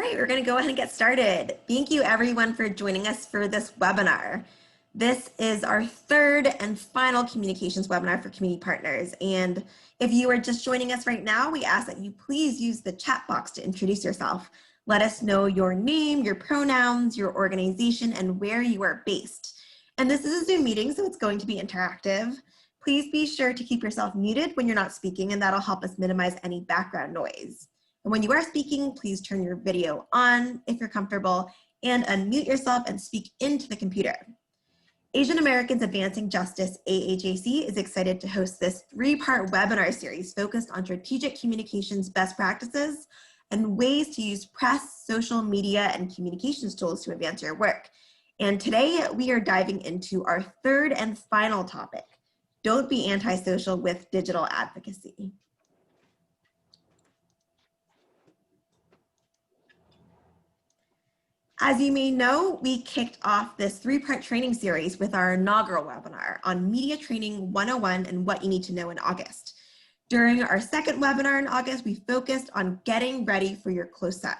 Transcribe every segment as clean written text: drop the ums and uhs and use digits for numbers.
right, we're going to go ahead and get started. Thank you everyone for joining us for this webinar. This is our third and final communications webinar for community partners. And if you are just joining us right now, we ask that you please use the chat box to introduce yourself. Let us know your name, your pronouns, your organization, and where you are based. And this is a Zoom meeting, so it's going to be interactive. Please be sure to keep yourself muted when you're not speaking, and that'll help us minimize any background noise. And when you are speaking, please turn your video on if you're comfortable and unmute yourself and speak into the computer. Asian Americans Advancing Justice, AAJC, is excited to host this three-part webinar series focused on strategic communications best practices and ways to use press, social media, and communications tools to advance your work. And today we are diving into our third and final topic, don't be antisocial with digital advocacy. As you may know, we kicked off this three-part training series with our inaugural webinar on Media Training 101 and what you need to know in August. During our second webinar in August, we focused on getting ready for your close-up.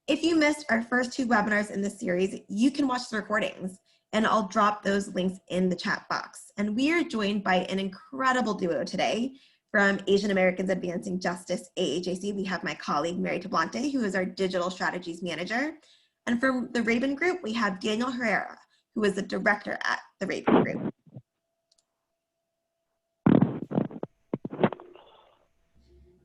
If you missed our first two webinars in this series, you can watch the recordings, and I'll drop those links in the chat box. And we are joined by an incredible duo today. From Asian Americans Advancing Justice, AAJC, we have my colleague, Mary Tablante, who is our Digital Strategies Manager. And from the Raven Group, we have Daniel Herrera, who is the director at the Raven Group.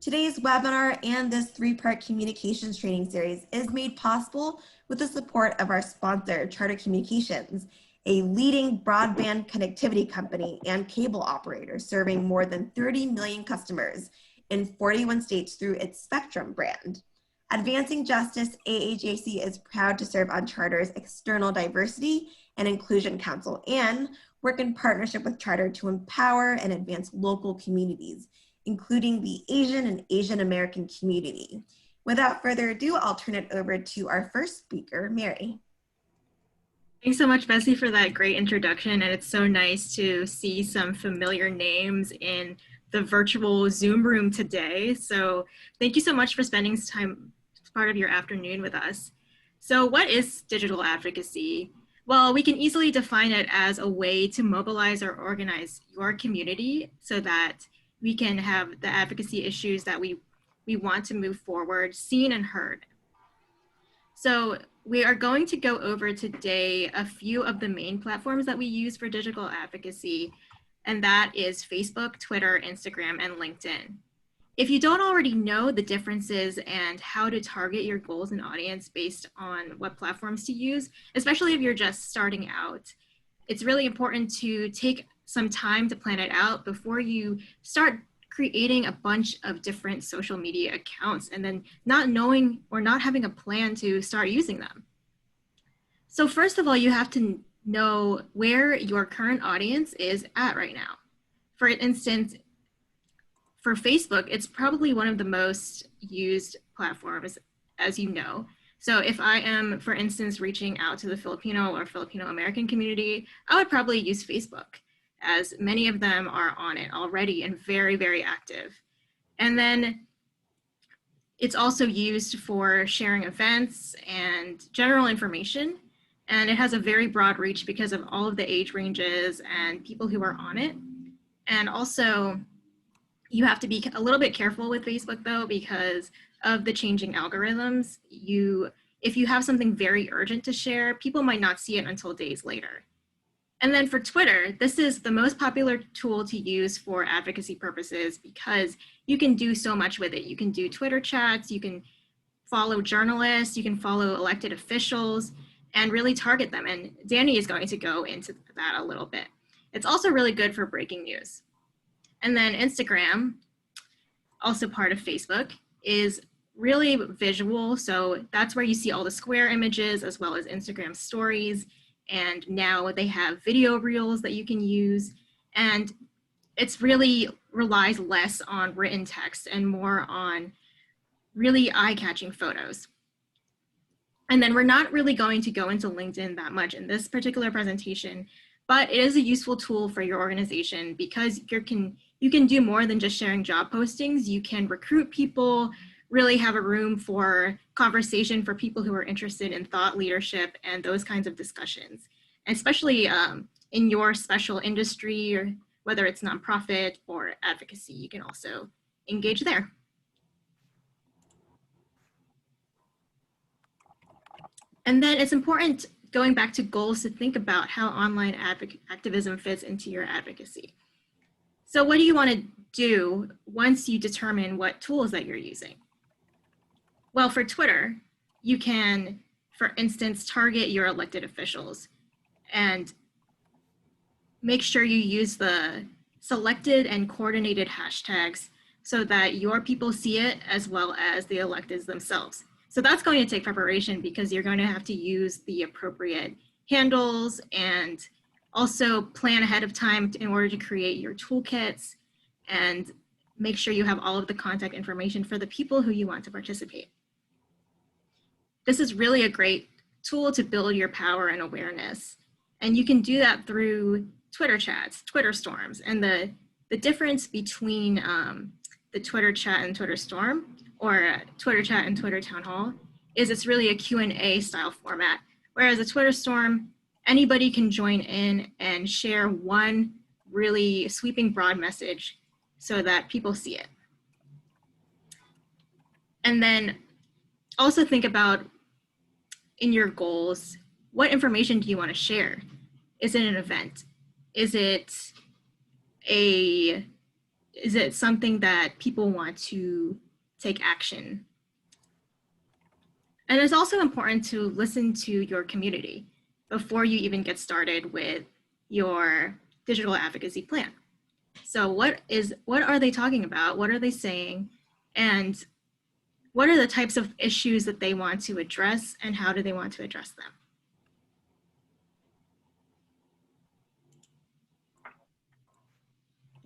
Today's webinar and this three-part communications training series is made possible with the support of our sponsor, Charter Communications, a leading broadband connectivity company and cable operator serving more than 30 million customers in 41 states through its Spectrum brand. Advancing Justice, AAJC is proud to serve on Charter's External Diversity and Inclusion Council and work in partnership with Charter to empower and advance local communities, including the Asian and Asian American community. Without further ado, I'll turn it over to our first speaker, Mary. Thanks so much, Bessie, for that great introduction. And it's so nice to see some familiar names in the virtual Zoom room today. So thank you so much for spending time, part of your afternoon with us. So what is digital advocacy? Well, we can easily define it as a way to mobilize or organize your community so that we can have the advocacy issues that we want to move forward seen and heard. So we are going to go over today a few of the main platforms that we use for digital advocacy, and that is Facebook, Twitter, Instagram, and LinkedIn. If you don't already know the differences and how to target your goals and audience based on what platforms to use, especially if you're just starting out, it's really important to take some time to plan it out before you start creating a bunch of different social media accounts and then not knowing or not having a plan to start using them. So first of all, you have to know where your current audience is at right now. For instance, for Facebook, it's probably one of the most used platforms, as you know. So if I am, for instance, reaching out to the Filipino or Filipino American community, I would probably use Facebook, as many of them are on it already and very, very active. And then it's also used for sharing events and general information. And it has a very broad reach because of all of the age ranges and people who are on it. And also, you have to be a little bit careful with Facebook though, because of the changing algorithms. If you have something very urgent to share, people might not see it until days later. And then for Twitter, this is the most popular tool to use for advocacy purposes because you can do so much with it. You can do Twitter chats, you can follow journalists, you can follow elected officials, and really target them. And Danny is going to go into that a little bit. It's also really good for breaking news. And then Instagram, also part of Facebook, is really visual. So that's where you see all the square images as well as Instagram stories. And now they have video reels that you can use. And it's really relies less on written text and more on really eye-catching photos. And then we're not really going to go into LinkedIn that much in this particular presentation, but it is a useful tool for your organization because you can do more than just sharing job postings. You can recruit people, really have a room for conversation for people who are interested in thought leadership and those kinds of discussions, and especially in your special industry, or whether it's nonprofit or advocacy, you can also engage there. And then it's important, going back to goals, to think about how online activism fits into your advocacy. So what do you want to do once you determine what tools that you're using? Well, for Twitter, you can, for instance, target your elected officials and make sure you use the selected and coordinated hashtags so that your people see it as well as the electeds themselves. So that's going to take preparation, because you're going to have to use the appropriate handles and also plan ahead of time in order to create your toolkits and make sure you have all of the contact information for the people who you want to participate. This is really a great tool to build your power and awareness. And you can do that through Twitter chats, Twitter storms. And the difference between the Twitter chat and Twitter storm, or Twitter chat and Twitter town hall, is it's really a Q&A style format. Whereas a Twitter storm, anybody can join in and share one really sweeping broad message so that people see it. And then also think about, in your goals, what information do you want to share? Is it an event? Is it something that people want to take action? And it's also important to listen to your community before you even get started with your digital advocacy plan. So what are they talking about? What are they saying? And what are the types of issues that they want to address, and how do they want to address them?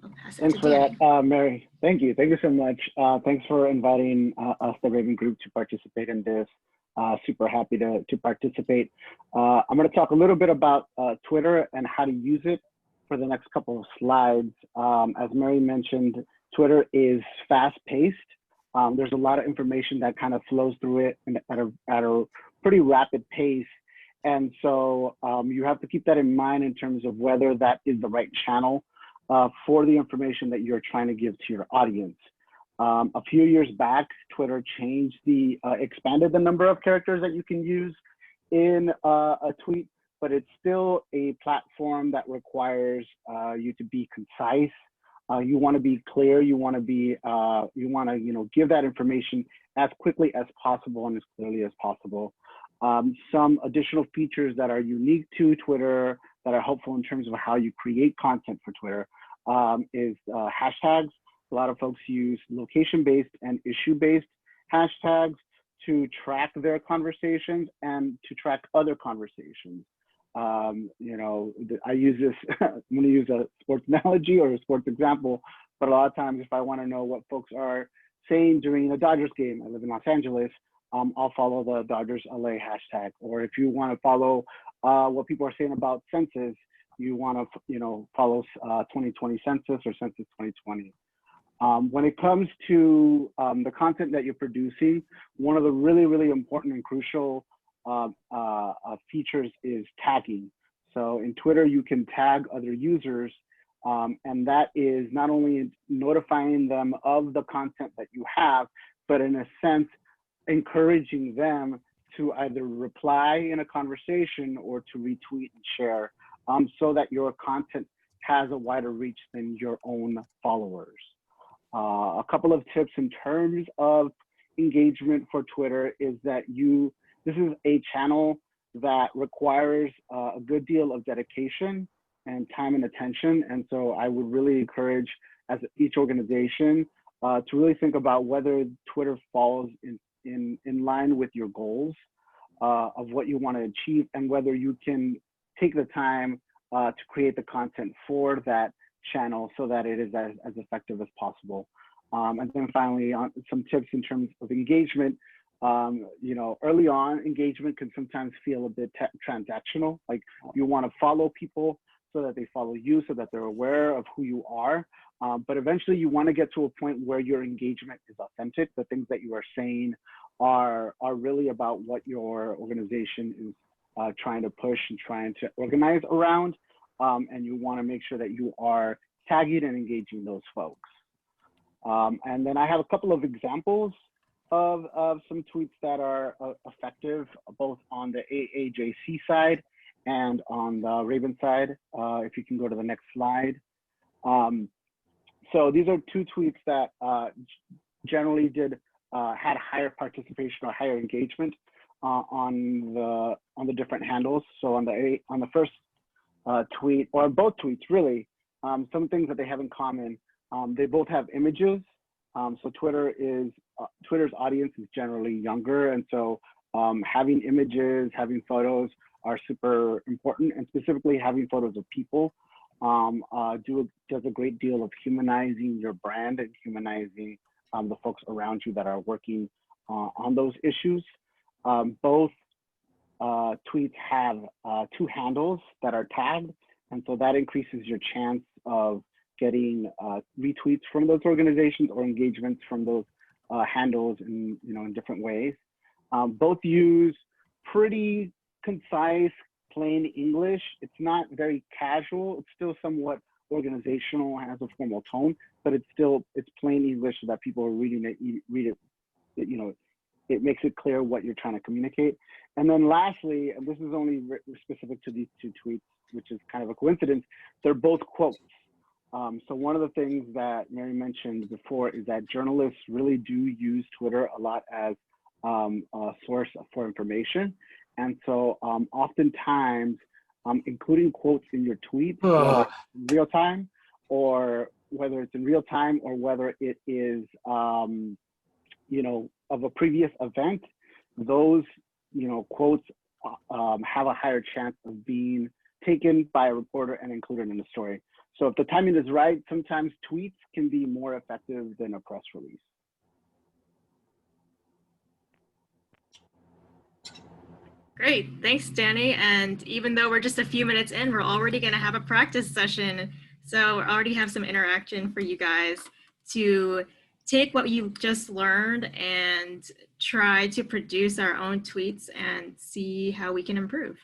I'll pass it Thanks to for Danny. that, Mary. Thank you. Thank you so much. Thanks for inviting us, the Raven Group, to participate in this. Super happy to participate. I'm going to talk a little bit about Twitter and how to use it for the next couple of slides. As Mary mentioned, Twitter is fast-paced. There's a lot of information that kind of flows through it at a pretty rapid pace. And so you have to keep that in mind in terms of whether that is the right channel for the information that you're trying to give to your audience. A few years back, Twitter expanded the number of characters that you can use in a tweet, but it's still a platform that requires you to be concise. You want to be clear. You want to give that information as quickly as possible and as clearly as possible. Some additional features that are unique to Twitter that are helpful in terms of how you create content for Twitter is hashtags. A lot of folks use location-based and issue-based hashtags to track their conversations and to track other conversations. I use this, I'm going to use a sports analogy or a sports example, but a lot of times if I want to know what folks are saying during a Dodgers game, I live in Los Angeles, I'll follow the Dodgers LA hashtag. Or if you want to follow what people are saying about census, you want to follow 2020 census or census 2020. When it comes to the content that you're producing, one of the really, really important and crucial features is tagging. So in Twitter, you can tag other users, and that is not only notifying them of the content that you have, but in a sense, encouraging them to either reply in a conversation or to retweet and share, so that your content has a wider reach than your own followers. A couple of tips in terms of engagement for Twitter is that this is a channel that requires a good deal of dedication and time and attention. And so I would really encourage, as each organization, to really think about whether Twitter falls in line with your goals of what you want to achieve, and whether you can take the time to create the content for that channel so that it is as effective as possible. And then finally, some tips in terms of engagement. Early on, engagement can sometimes feel a bit transactional. Like you want to follow people so that they follow you, so that they're aware of who you are. But eventually you want to get to a point where your engagement is authentic. The things that you are saying are really about what your organization is trying to push and trying to organize around. And you want to make sure that you are tagging and engaging those folks. And then I have a couple of examples of some tweets that are effective, both on the AAJC side and on the Raven side. If you can go to the next slide. So these are two tweets that generally had higher participation or higher engagement on the different handles. So on the first tweet, or both tweets really, some things that they have in common. They both have images. So Twitter's audience is generally younger, and so having images, having photos are super important, and specifically having photos of people does a great deal of humanizing your brand and humanizing the folks around you that are working on those issues. Both tweets have two handles that are tagged, and so that increases your chance of getting retweets from those organizations or engagements from those handles in different ways. Both use pretty concise, plain English. It's not very casual. It's still somewhat organizational, has a formal tone, but it's plain English so that people are read it. It makes it clear what you're trying to communicate. And then lastly, and this is only specific to these two tweets, which is kind of a coincidence, they're both quotes. So one of the things that Mary mentioned before is that journalists really do use Twitter a lot as a source for information. And so oftentimes, including quotes in your tweets, whether it's in real time or whether it is, of a previous event, those, quotes have a higher chance of being taken by a reporter and included in the story. So if the timing is right, sometimes tweets can be more effective than a press release. Great, thanks, Danny. And even though we're just a few minutes in, we're already going to have a practice session. So we already have some interaction for you guys to take what you just learned and try to produce our own tweets and see how we can improve.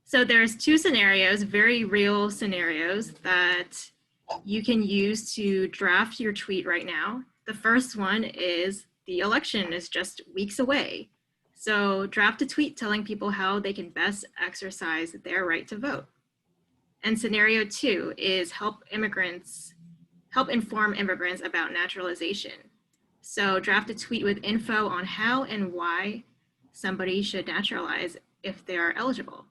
So there's two scenarios, very real scenarios that you can use to draft your tweet right now. The first one is the election is just weeks away. So draft a tweet telling people how they can best exercise their right to vote. And scenario two is help inform immigrants about naturalization. So draft a tweet with info on how and why somebody should naturalize if they are eligible.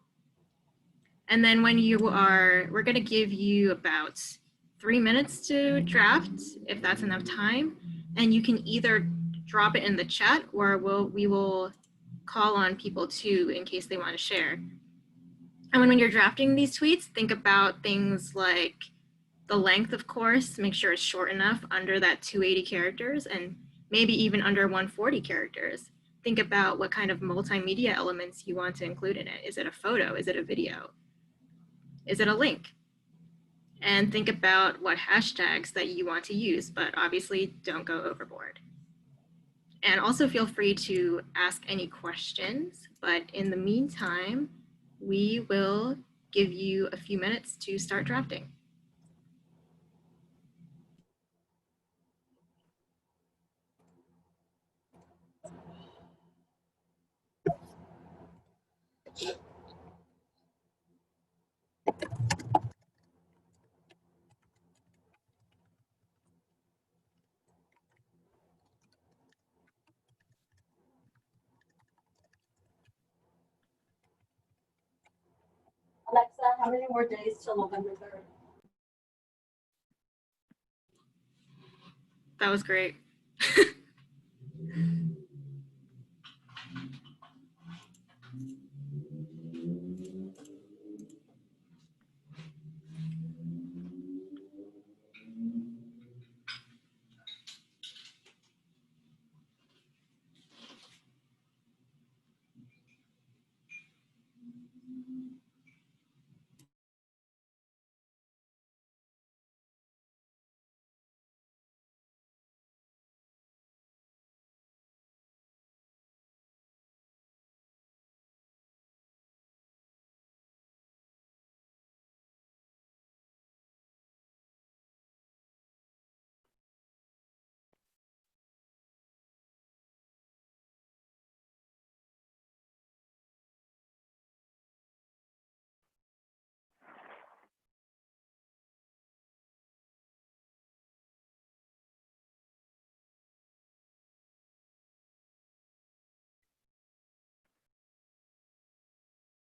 And then when we're gonna give you about 3 minutes to draft, if that's enough time. And you can either drop it in the chat or we will call on people too in case they want to share. And when you're drafting these tweets, think about things like the length, of course, make sure it's short enough under that 280 characters and maybe even under 140 characters. Think about what kind of multimedia elements you want to include in it. Is it a photo? Is it a video? Is it a link? And think about what hashtags that you want to use, but obviously don't go overboard. And also feel free to ask any questions, but in the meantime, we will give you a few minutes to start drafting. Alexa, how many more days till November 3rd? That was great.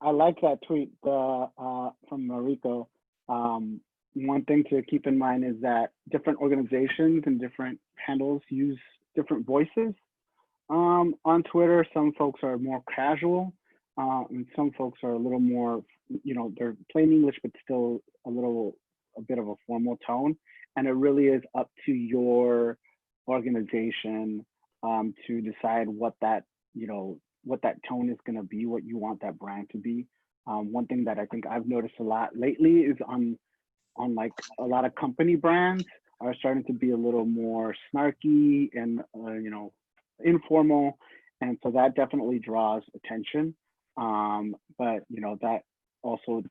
I like that tweet from Mariko. One thing to keep in mind is that different organizations and different handles use different voices. On Twitter, some folks are more casual, and some folks are a little more, they're plain English, but still a bit of a formal tone. And it really is up to your organization to decide what that tone is going to be, what you want that brand to be. One thing that I think I've noticed a lot lately is on like a lot of company brands are starting to be a little more snarky and informal, and so that definitely draws attention. But that also,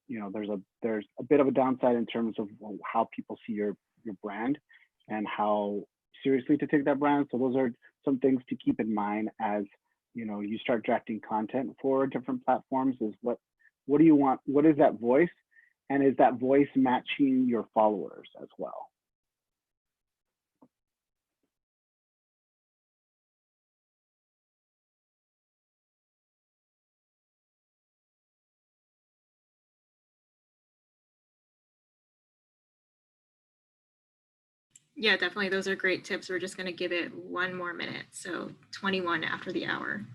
there's a bit of a downside in terms of how people see your brand and how seriously to take that brand. So those are some things to keep in mind as you start drafting content for different platforms. Is what do you want? What is that voice? And is that voice matching your followers as well? Yeah, definitely. Those are great tips. We're just going to give it one more minute. So 21 after the hour.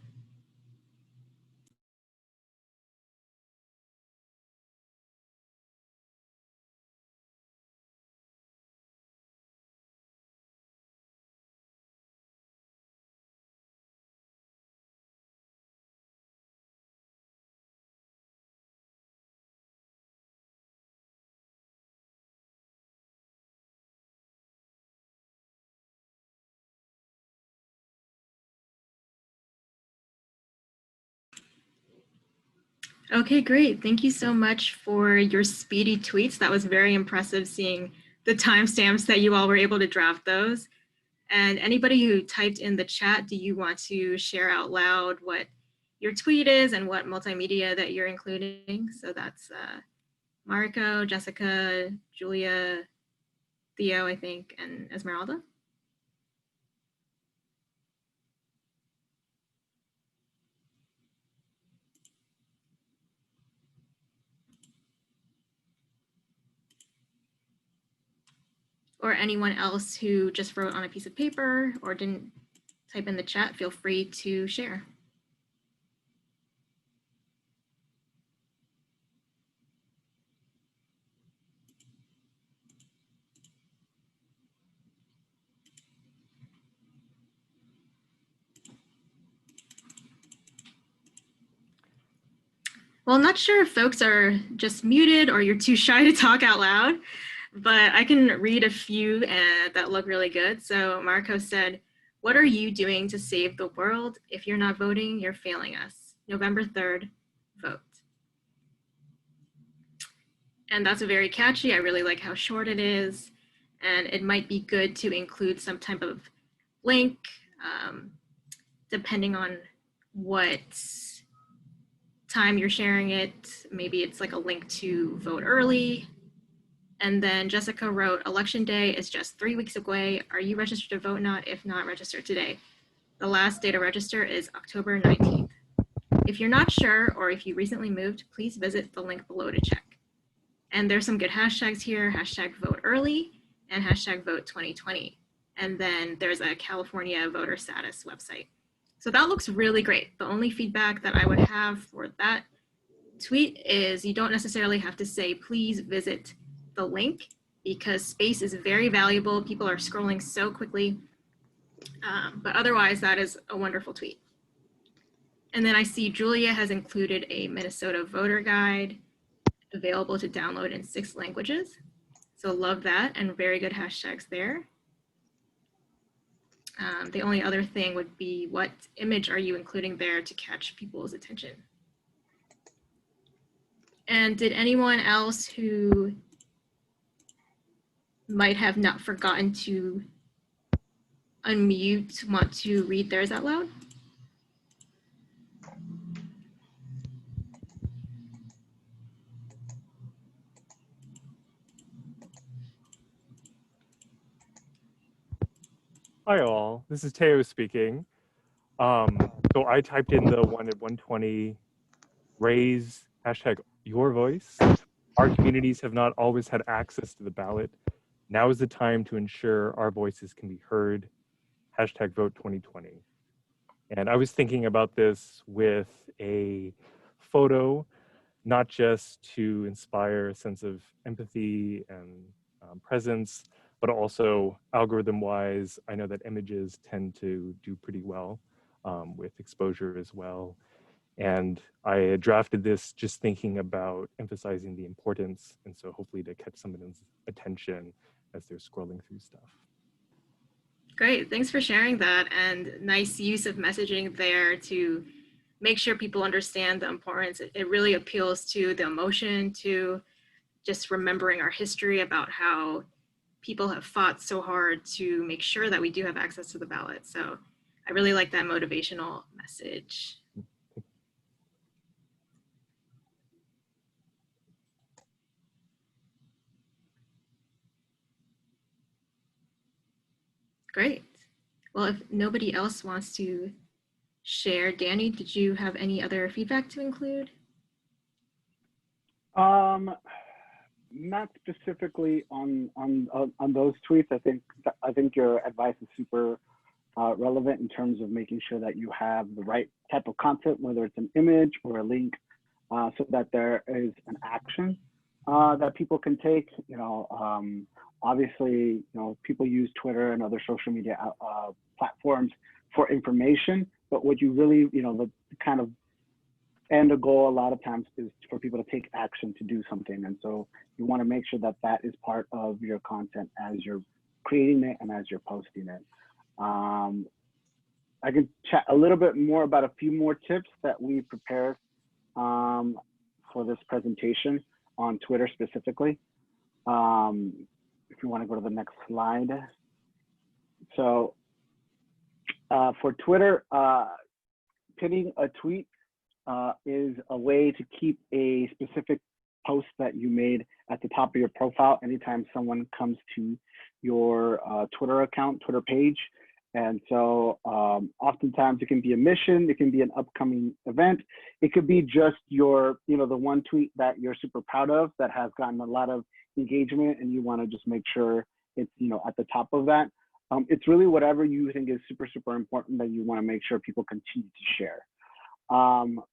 Okay, great. Thank you so much for your speedy tweets. That was very impressive seeing the timestamps that you all were able to draft those. And anybody who typed in the chat, do you want to share out loud what your tweet is and what multimedia that you're including? So that's Mariko, Jessica, Julia, Theo, I think, and Esmeralda. Or anyone else who just wrote on a piece of paper or didn't type in the chat, feel free to share. Well, I'm not sure if folks are just muted or you're too shy to talk out loud, but I can read a few that look really good. So Marco said, "What are you doing to save the world? If you're not voting, you're failing us. November 3rd, vote." And that's a very catchy. I really like how short it is. And it might be good to include some type of link, depending on what time you're sharing it. Maybe it's like a link to vote early. And then Jessica wrote, "Election day is just 3 weeks away. Are you registered to vote? Not? If not, register today. The last day to register is October 19th. If you're not sure, or if you recently moved, please visit the link below to check." And there's some good hashtags here, hashtag vote early and hashtag vote 2020. And then there's a California voter status website. So that looks really great. The only feedback that I would have for that tweet is you don't necessarily have to say, please visit the link, because space is very valuable. People are scrolling so quickly. But otherwise, that is a wonderful tweet. And then I see Julia has included a Minnesota voter guide available to download in 6 languages. So love that, and very good hashtags there. The only other thing would be, what image are you including there to catch people's attention? And did anyone else who might have not forgotten to unmute want to read theirs out loud? Hi all, this is Teo speaking. So I typed in the one at 1:20 Raise hashtag your voice. Our communities have not always had access to the ballot. Now is the time to ensure our voices can be heard. Hashtag vote 2020. And I was thinking about this with a photo, not just to inspire a sense of empathy and presence, but also algorithm-wise, I know that images tend to do pretty well with exposure as well. And I drafted this just thinking about emphasizing the importance, and so hopefully to catch someone's attention as they're scrolling through stuff. Great, thanks for sharing that, and nice use of messaging there to make sure people understand the importance. It really appeals to the emotion, to just remembering our history about how people have fought so hard to make sure that we do have access to the ballot. So I really like that motivational message. Great. Well, if nobody else wants to share, Danny, did you have any other feedback to include? Not specifically on those tweets. I think your advice is super relevant in terms of making sure that you have the right type of content, whether it's an image or a link, so that there is an action that people can take. Obviously, people use Twitter and other social media platforms for information, but what you really, the kind of end goal a lot of times is for people to take action to do something. And so you want to make sure that that is part of your content as you're creating it and as you're posting it. I can chat a little bit more about a few more tips that we prepared for this presentation on Twitter specifically. If you want to go to the next slide. So for Twitter, pinning a tweet is a way to keep a specific post that you made at the top of your profile anytime someone comes to your Twitter account, Twitter page. And so oftentimes it can be a mission, it can be an upcoming event. It could be just your, the one tweet that you're super proud of that has gotten a lot of engagement and you want to just make sure it's, at the top of that. It's really whatever you think is super, super important that you want to make sure people continue to share.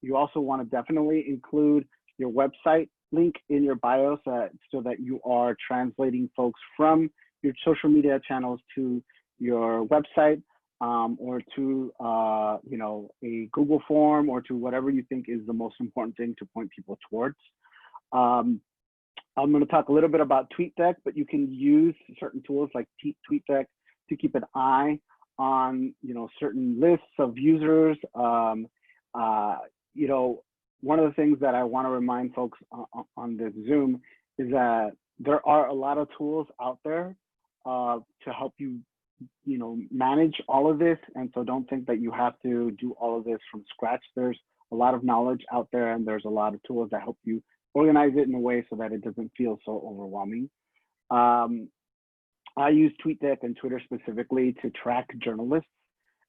You also want to definitely include your website link in your bio so that you are translating folks from your social media channels to your website or to a Google form or to whatever you think is the most important thing to point people towards. I'm going to talk a little bit about Tweetdeck, but you can use certain tools like Tweetdeck to keep an eye on certain lists of users. One of the things that I want to remind folks on this Zoom is that there are a lot of tools out there to help you, manage all of this. And so don't think that you have to do all of this from scratch. There's a lot of knowledge out there and there's a lot of tools that help you organize it in a way so that it doesn't feel so overwhelming. I use Tweetdeck and Twitter specifically to track journalists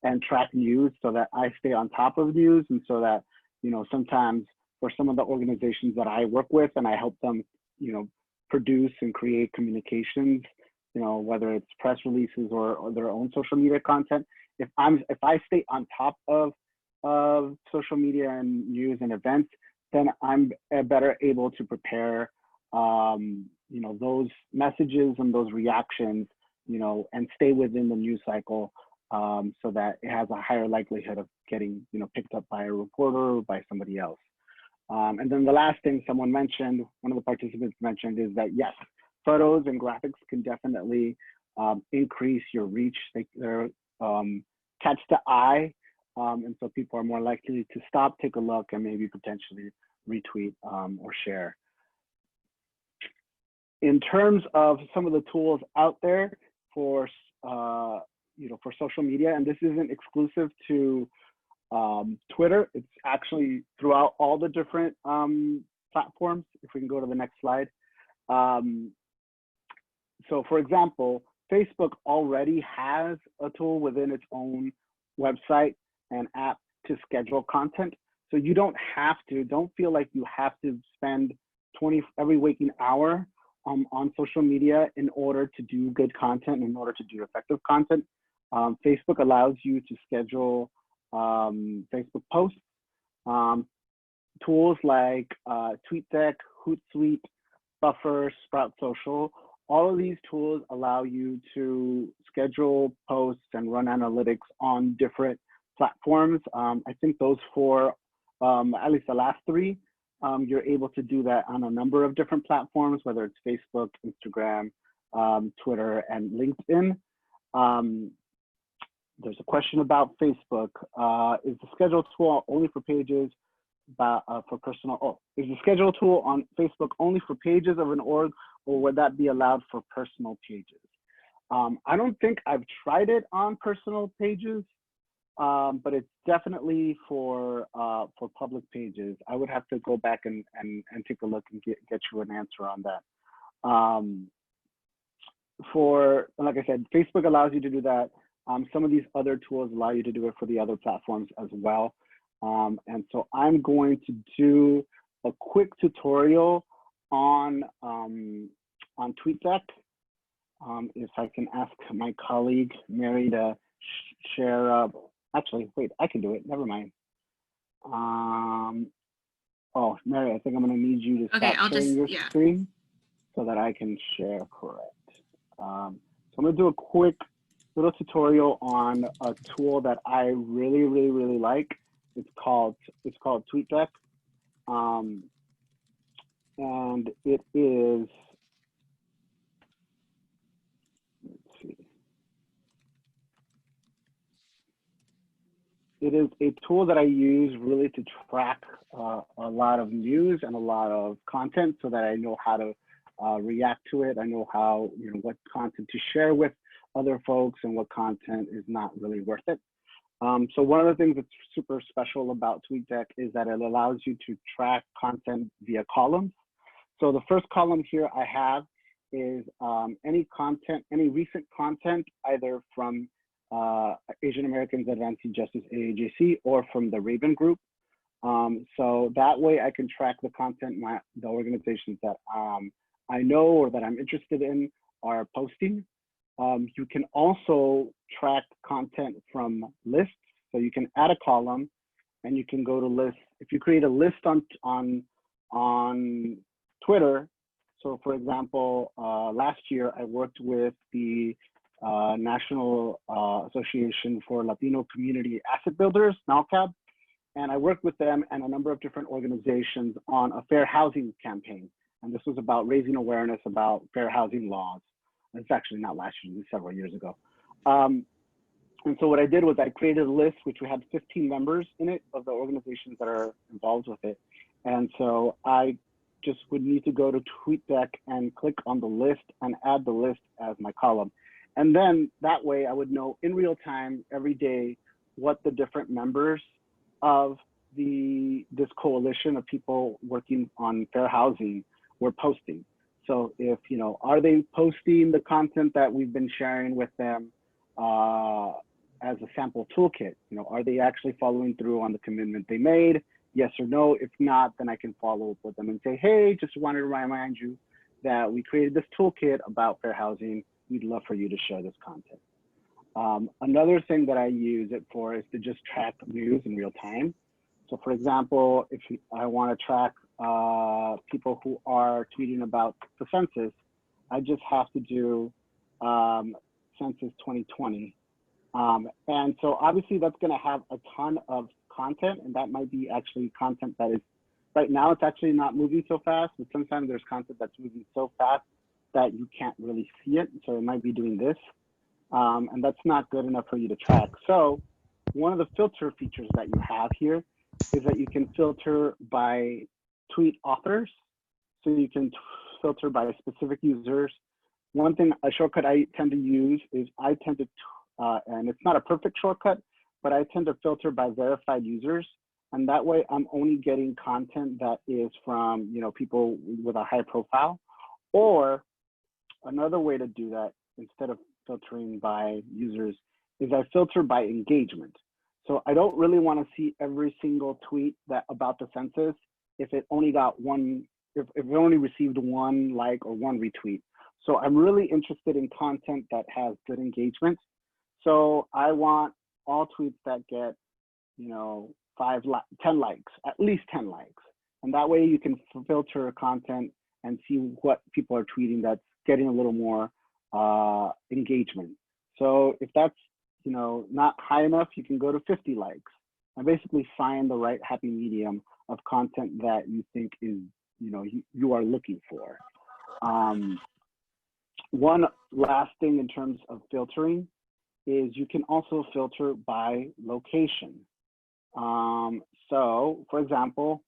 and track news so that I stay on top of news, and so that, sometimes for some of the organizations that I work with and I help them, produce and create communications, whether it's press releases or their own social media content, if I stay on top of social media and news and events, then I'm better able to prepare those messages and those reactions, and stay within the news cycle so that it has a higher likelihood of getting, picked up by a reporter or by somebody else. And then the last thing someone mentioned, one of the participants mentioned, is that yes, photos and graphics can definitely increase your reach. They're catch the eye, and so people are more likely to stop, take a look, and maybe potentially retweet or share. In terms of some of the tools out there for for social media, and this isn't exclusive to Twitter, it's actually throughout all the different platforms. If we can go to the next slide. So for example, Facebook already has a tool within its own website and app to schedule content. So you don't feel like you have to spend every waking hour on social media in order to do good content, in order to do effective content. Facebook allows you to schedule Facebook posts. Tools like Tweetdeck, Hootsuite, Buffer, Sprout Social, all of these tools allow you to schedule posts and run analytics on different platforms. I think those four, at least the last three, you're able to do that on a number of different platforms, whether it's Facebook, Instagram, Twitter, and LinkedIn. There's a question about Facebook. Is the schedule tool only for pages for personal? Is the schedule tool on Facebook only for pages of an org, or would that be allowed for personal pages? I don't think I've tried it on personal pages, but it's definitely for public pages. I would have to go back and take a look and get you an answer on that. Like I said, Facebook allows you to do that. Some of these other tools allow you to do it for the other platforms as well. And so I'm going to do a quick tutorial on Tweetdeck. If I can ask my colleague, Mary, to share, actually, wait, I can do it, never mind. Oh, Mary, I think I'm gonna need you to stop sharing your screen so that I can share, correct. So I'm gonna do a quick little tutorial on a tool that I really like. It's called Tweetdeck. And it is, let's see. It is a tool that I use really to track a lot of news and a lot of content so that I know how to react to it. I know how, what content to share with other folks and what content is not really worth it. So one of the things that's super special about Tweetdeck is that it allows you to track content via columns. So the first column here I have is any recent content, either from Asian Americans Advancing Justice, AAJC, or from the Raven Group. So that way I can track the content the organizations that I know or that I'm interested in are posting. You can also track content from lists. So you can add a column and you can go to lists. If you create a list on Twitter, so for example, last year I worked with the National Association for Latino Community Asset Builders, NALCAB, and I worked with them and a number of different organizations on a fair housing campaign. And this was about raising awareness about fair housing laws. It's actually not last year, it was several years ago. And so what I did was I created a list, which we had 15 members in it of the organizations that are involved with it. And so I just would need to go to Tweetdeck and click on the list and add the list as my column. And then that way I would know in real time every day what the different members of this coalition of people working on fair housing were posting. So if, are they posting the content that we've been sharing with them as a sample toolkit? Are they actually following through on the commitment they made? Yes or no? If not, then I can follow up with them and say, hey, just wanted to remind you that we created this toolkit about fair housing. We'd love for you to share this content. Another thing that I use it for is to just track news in real time. So for example, if I want to track people who are tweeting about the census, I just have to do Census 2020. And so obviously that's going to have a ton of content, and that might be actually content that is, right now it's actually not moving so fast, but sometimes there's content that's moving so fast that you can't really see it. So it might be doing this, and that's not good enough for you to track. So one of the filter features that you have here is that you can filter by tweet authors. So you can filter by specific users. One thing, a shortcut I tend to use is I tend to, and it's not a perfect shortcut, but I tend to filter by verified users. And that way I'm only getting content that is from, people with a high profile. Or another way to do that, instead of filtering by users, is I filter by engagement. So I don't really want to see every single tweet about the census if it only got one, if it only received one like or one retweet. So I'm really interested in content that has good engagement. So I want all tweets that get, 10 likes, at least 10 likes. And that way you can filter content and see what people are tweeting that's getting a little more engagement. So if that's, not high enough, you can go to 50 likes and basically find the right happy medium of content that you think is, you are looking for. One last thing in terms of filtering is you can also filter by location. So for example,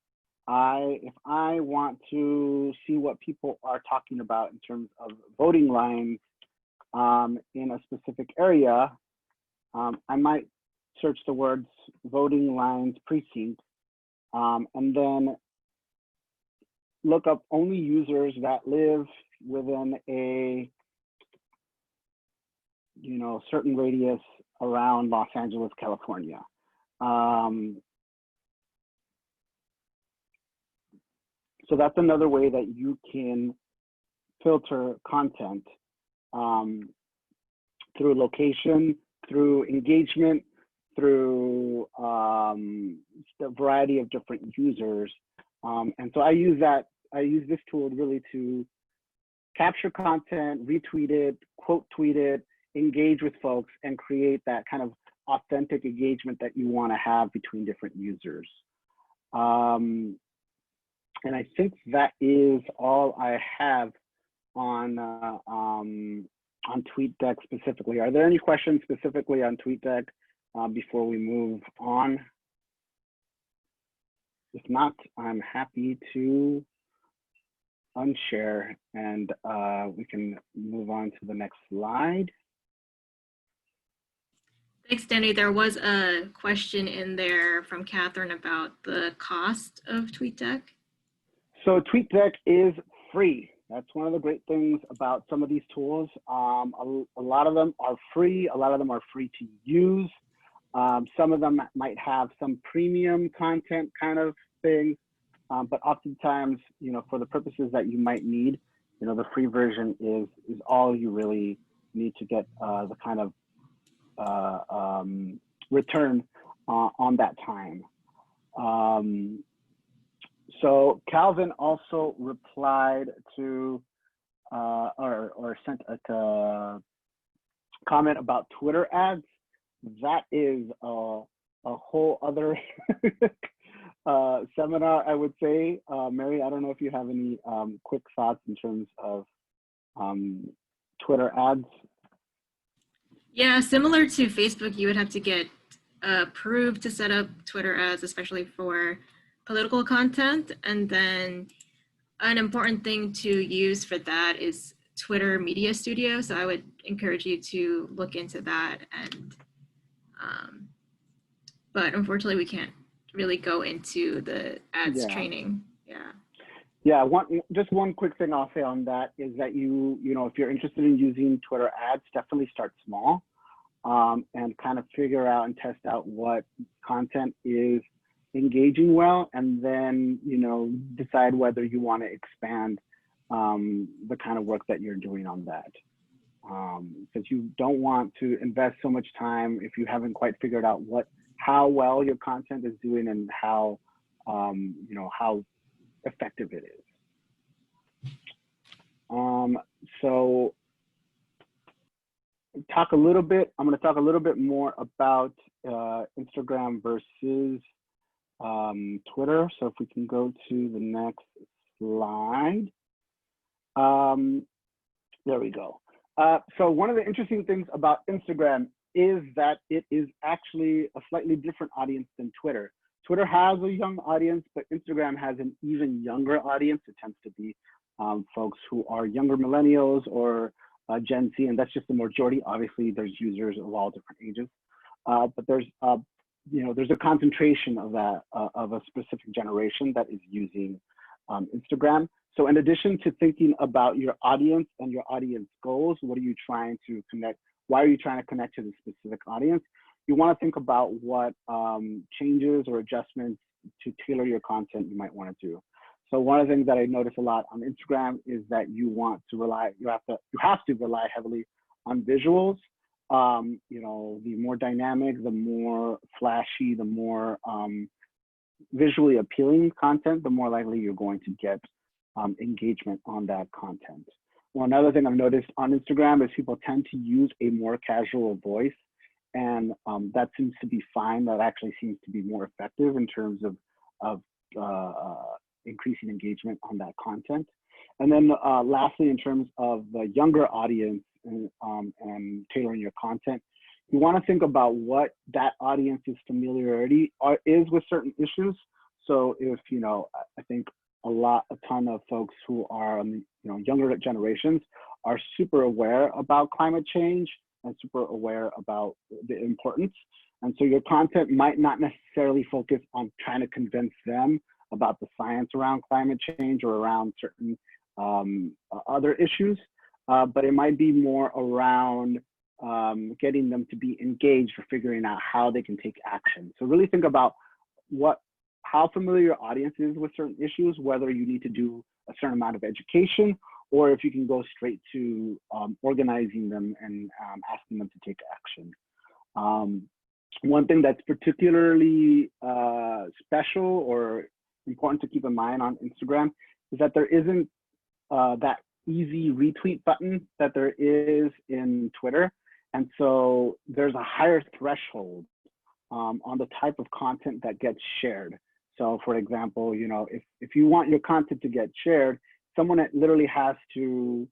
if I want to see what people are talking about in terms of voting lines in a specific area, I might search the words voting lines precinct and then look up only users that live within a certain radius around Los Angeles, California. So that's another way that you can filter content through location, through engagement, through a variety of different users. And so I use this tool really to capture content, retweet it, quote tweet it, engage with folks, and create that kind of authentic engagement that you want to have between different users. And I think that is all I have on Tweetdeck specifically. Are there any questions specifically on Tweetdeck before we move on? If not, I'm happy to unshare and we can move on to the next slide. Thanks, Danny. There was a question in there from Catherine about the cost of TweetDeck. So TweetDeck is free. That's one of the great things about some of these tools. A lot of them are free. A lot of them are free to use. Some of them might have some premium content kind of things, but oftentimes, for the purposes that you might need, the free version is all you really need to get the kind of return on that time. So Calvin also replied to or sent a comment about Twitter ads. That is a whole other seminar, I would say. Mary, I don't know if you have any quick thoughts in terms of Twitter ads. Yeah, similar to Facebook, you would have to get approved to set up Twitter ads, especially for political content. And then an important thing to use for that is Twitter Media Studio. So I would encourage you to look into that. And but unfortunately, we can't really go into the ads training. Yeah, just one quick thing I'll say on that is that if you're interested in using Twitter ads, definitely start small and kind of figure out and test out what content is engaging well, and then decide whether you want to expand the kind of work that you're doing on that. Because you don't want to invest so much time if you haven't quite figured out how well your content is doing and how how effective it is. So I'm going to talk a little bit more about Instagram versus Twitter. So if we can go to the next slide. There we go. So one of the interesting things about Instagram is that it is actually a slightly different audience than Twitter. Twitter has a young audience, but Instagram has an even younger audience. It tends to be folks who are younger millennials or Gen Z, and that's just the majority. Obviously, there's users of all different ages, but there's a concentration of that of a specific generation that is using Instagram. So in addition to thinking about your audience and your audience goals, what are you trying to connect? Why are you trying to connect to the specific audience? you want to think about what changes or adjustments to tailor your content you might want to do. So one of the things that I notice a lot on Instagram is that you have to rely heavily on visuals. You know, the more dynamic, the more flashy, the more visually appealing content, the more likely you're going to get engagement on that content. One other thing I've noticed on Instagram is people tend to use a more casual voice, and that seems to be fine. That actually seems to be more effective in terms of increasing engagement on that content. And then lastly, in terms of the younger audience and tailoring your content, you want to think about what that audience's familiarity is with certain issues. So if, you know, I think a ton of folks who are, you know, younger generations are super aware about climate change and super aware about the importance. And so your content might not necessarily focus on trying to convince them about the science around climate change or around certain other issues, but it might be more around getting them to be engaged or figuring out how they can take action. So really think about how familiar your audience is with certain issues, whether you need to do a certain amount of education, or if you can go straight to organizing them and asking them to take action. One thing that's particularly special or important to keep in mind on Instagram is that there isn't that easy retweet button that there is in Twitter. And so there's a higher threshold on the type of content that gets shared. So for example, you know, if you want your content to get shared, someone that literally has to,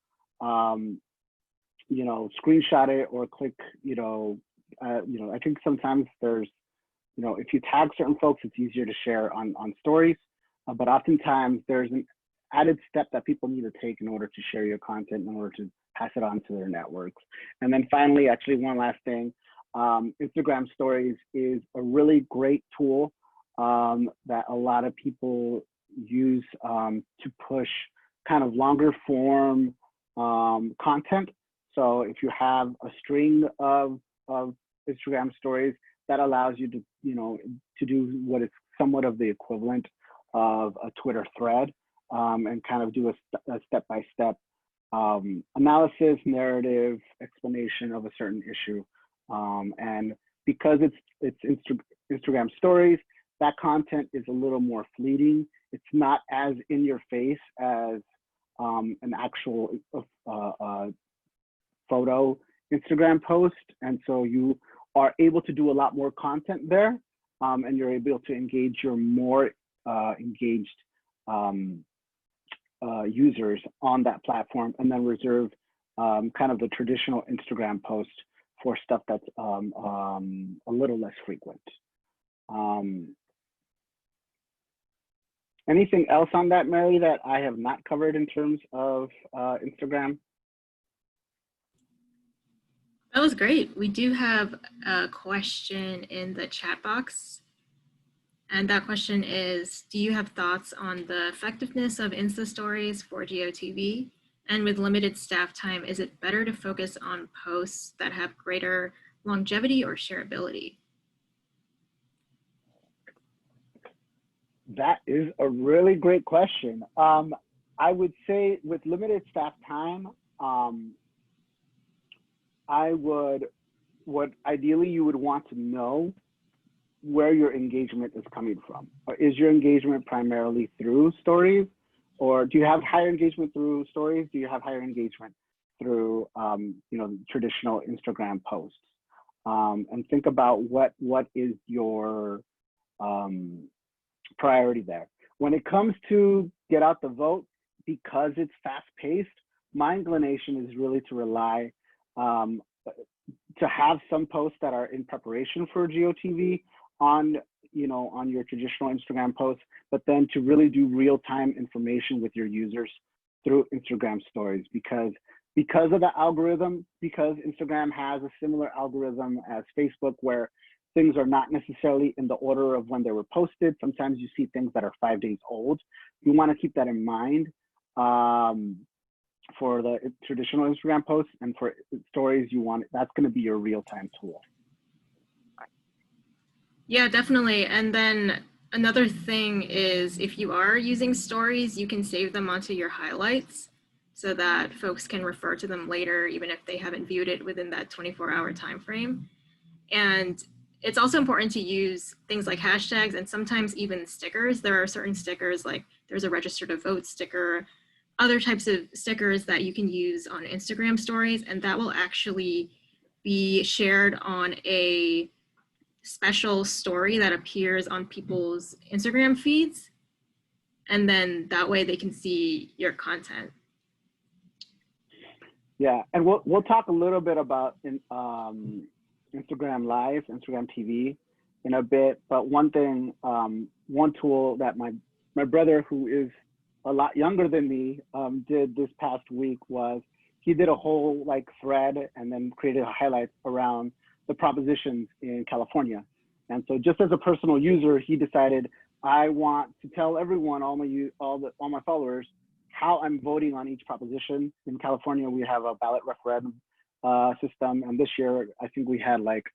you know, screenshot it or click, you know, I think sometimes there's, you know, if you tag certain folks, it's easier to share on stories, but oftentimes there's an added step that people need to take in order to share your content, in order to pass it on to their networks. And then finally, actually one last thing, Instagram stories is a really great tool that a lot of people use to push kind of longer form content. So if you have a string of Instagram stories, that allows you to, you know, to do what is somewhat of the equivalent of a Twitter thread, and kind of do a step-by-step analysis, narrative, explanation of a certain issue. And because it's Instagram stories, that content is a little more fleeting. It's not as in your face as an actual photo Instagram post. And so you are able to do a lot more content there, and you're able to engage your more engaged users on that platform, and then reserve kind of the traditional Instagram post for stuff that's a little less frequent. Anything else on that, Mary, that I have not covered in terms of Instagram? That was great. We do have a question in the chat box. And that question is, do you have thoughts on the effectiveness of Insta stories for GOTV? And with limited staff time, is it better to focus on posts that have greater longevity or shareability? That is a really great question. I would say with limited staff time, what ideally you would want to know where your engagement is coming from. Is your engagement primarily through stories, or do you have higher engagement through stories? Do you have higher engagement through you know, traditional Instagram posts? And think about what is your priority there. When it comes to get out the vote, because it's fast-paced, my inclination is really to rely to have some posts that are in preparation for GOTV on, you know, on your traditional Instagram posts, but then to really do real-time information with your users through Instagram stories, because of the algorithm, because Instagram has a similar algorithm as Facebook, where things are not necessarily in the order of when they were posted. Sometimes you see things that are 5 days old. You want to keep that in mind for the traditional Instagram posts, and for stories, that's going to be your real-time tool. Yeah, definitely. And then another thing is if you are using stories, you can save them onto your highlights so that folks can refer to them later, even if they haven't viewed it within that 24-hour time frame. And it's also important to use things like hashtags and sometimes even stickers. There are certain stickers, like there's a register to vote sticker, other types of stickers that you can use on Instagram stories, and that will actually be shared on a special story that appears on people's Instagram feeds. And then that way they can see your content. Yeah, and we'll talk a little bit about Instagram Live, Instagram TV in a bit. But one thing, one tool that my brother, who is a lot younger than me, did this past week was he did a whole like thread and then created a highlight around the propositions in California. And so just as a personal user, he decided, I want to tell everyone, all my followers, how I'm voting on each proposition. In California, we have a ballot referendum system. And this year, I think we had like,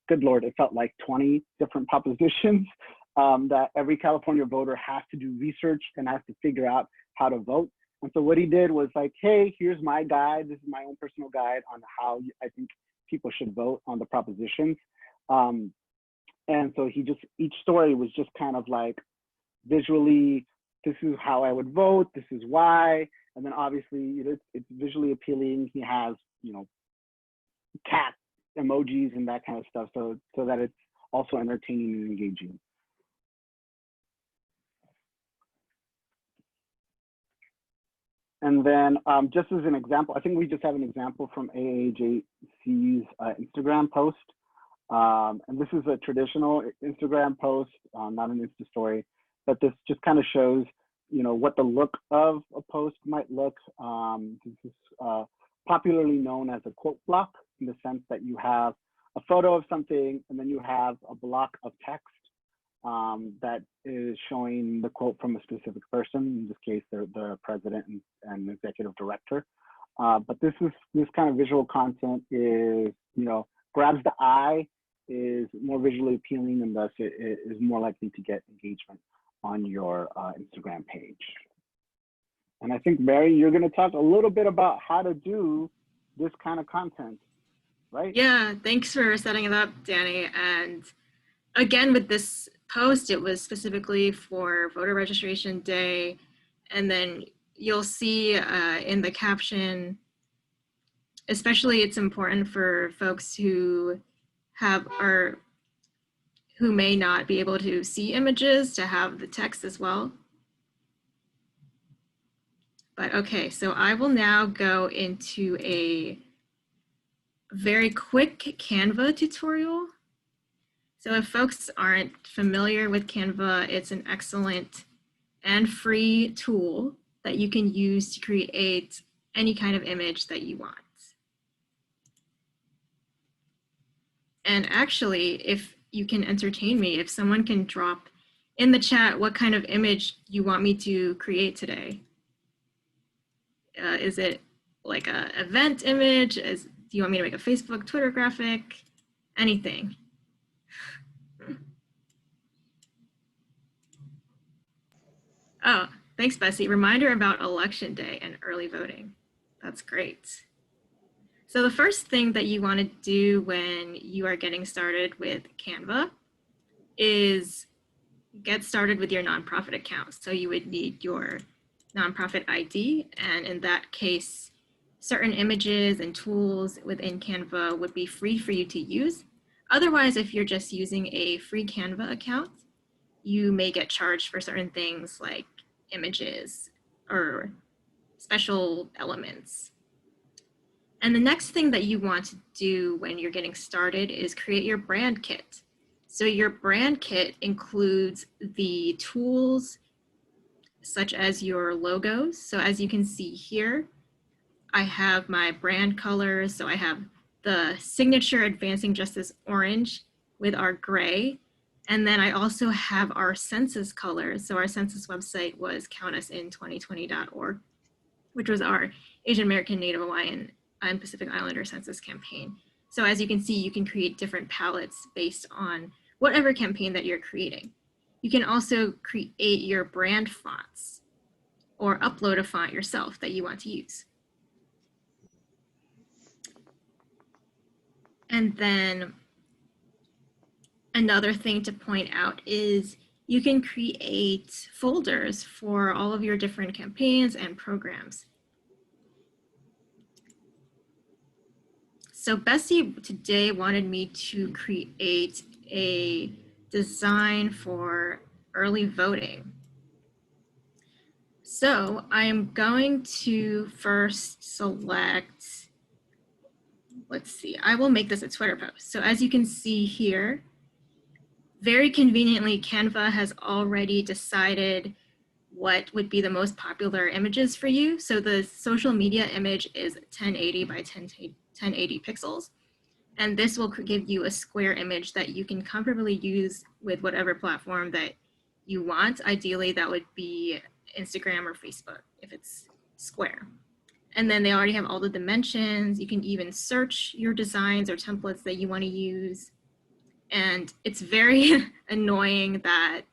good Lord, it felt like 20 different propositions that every California voter has to do research and has to figure out how to vote. And so what he did was like, hey, here's my guide. This is my own personal guide on how I think people should vote on the propositions. And so each story was just kind of like visually, this is how I would vote, this is why. And then obviously it's visually appealing. He has, cat emojis and that kind of stuff so that it's also entertaining and engaging. And then just as an example, I think we just have an example from AAJC's Instagram post. And this is a traditional Instagram post, not an Insta story, but this just kind of shows, what the look of a post might look. This is popularly known as a quote block in the sense that you have a photo of something and then you have a block of text that is showing the quote from a specific person. In this case, the president and executive director. But this kind of visual content is, grabs the eye, is more visually appealing, and thus it is more likely to get engagement on your Instagram page. And I think, Mary, you're going to talk a little bit about how to do this kind of content, right? Yeah, thanks for setting it up, Danny. And again, with this post, it was specifically for voter registration day. And then you'll see in the caption, especially it's important for folks who who may not be able to see images to have the text as well. But okay, so I will now go into a very quick Canva tutorial. So if folks aren't familiar with Canva, it's an excellent and free tool that you can use to create any kind of image that you want. And actually, if you can entertain me, if someone can drop in the chat what kind of image you want me to create today. Is it like an event image? Do you want me to make a Facebook, Twitter graphic? Anything. Oh, thanks, Bessie. Reminder about election day and early voting. That's great. So the first thing that you want to do when you are getting started with Canva is get started with your nonprofit account. So you would need your nonprofit ID, and in that case, certain images and tools within Canva would be free for you to use. Otherwise, if you're just using a free Canva account, you may get charged for certain things like images or special elements. And the next thing that you want to do when you're getting started is create your brand kit. So your brand kit includes the tools such as your logos. So as you can see here, I have my brand colors. So I have the signature Advancing Justice orange with our gray. And then I also have our census colors. So our census website was countusin2020.org, which was our Asian American, Native Hawaiian, and Pacific Islander census campaign. So as you can see, you can create different palettes based on whatever campaign that you're creating. You can also create your brand fonts or upload a font yourself that you want to use. And then another thing to point out is you can create folders for all of your different campaigns and programs. So Bessie today wanted me to create a design for early voting. So I'm going to first select, let's see, I will make this a Twitter post. So as you can see here, very conveniently, Canva has already decided what would be the most popular images for you. So the social media image is 1080 by 1080 pixels. And this will give you a square image that you can comfortably use with whatever platform that you want. Ideally, that would be Instagram or Facebook if it's square. And then they already have all the dimensions. You can even search your designs or templates that you want to use. And it's very annoying that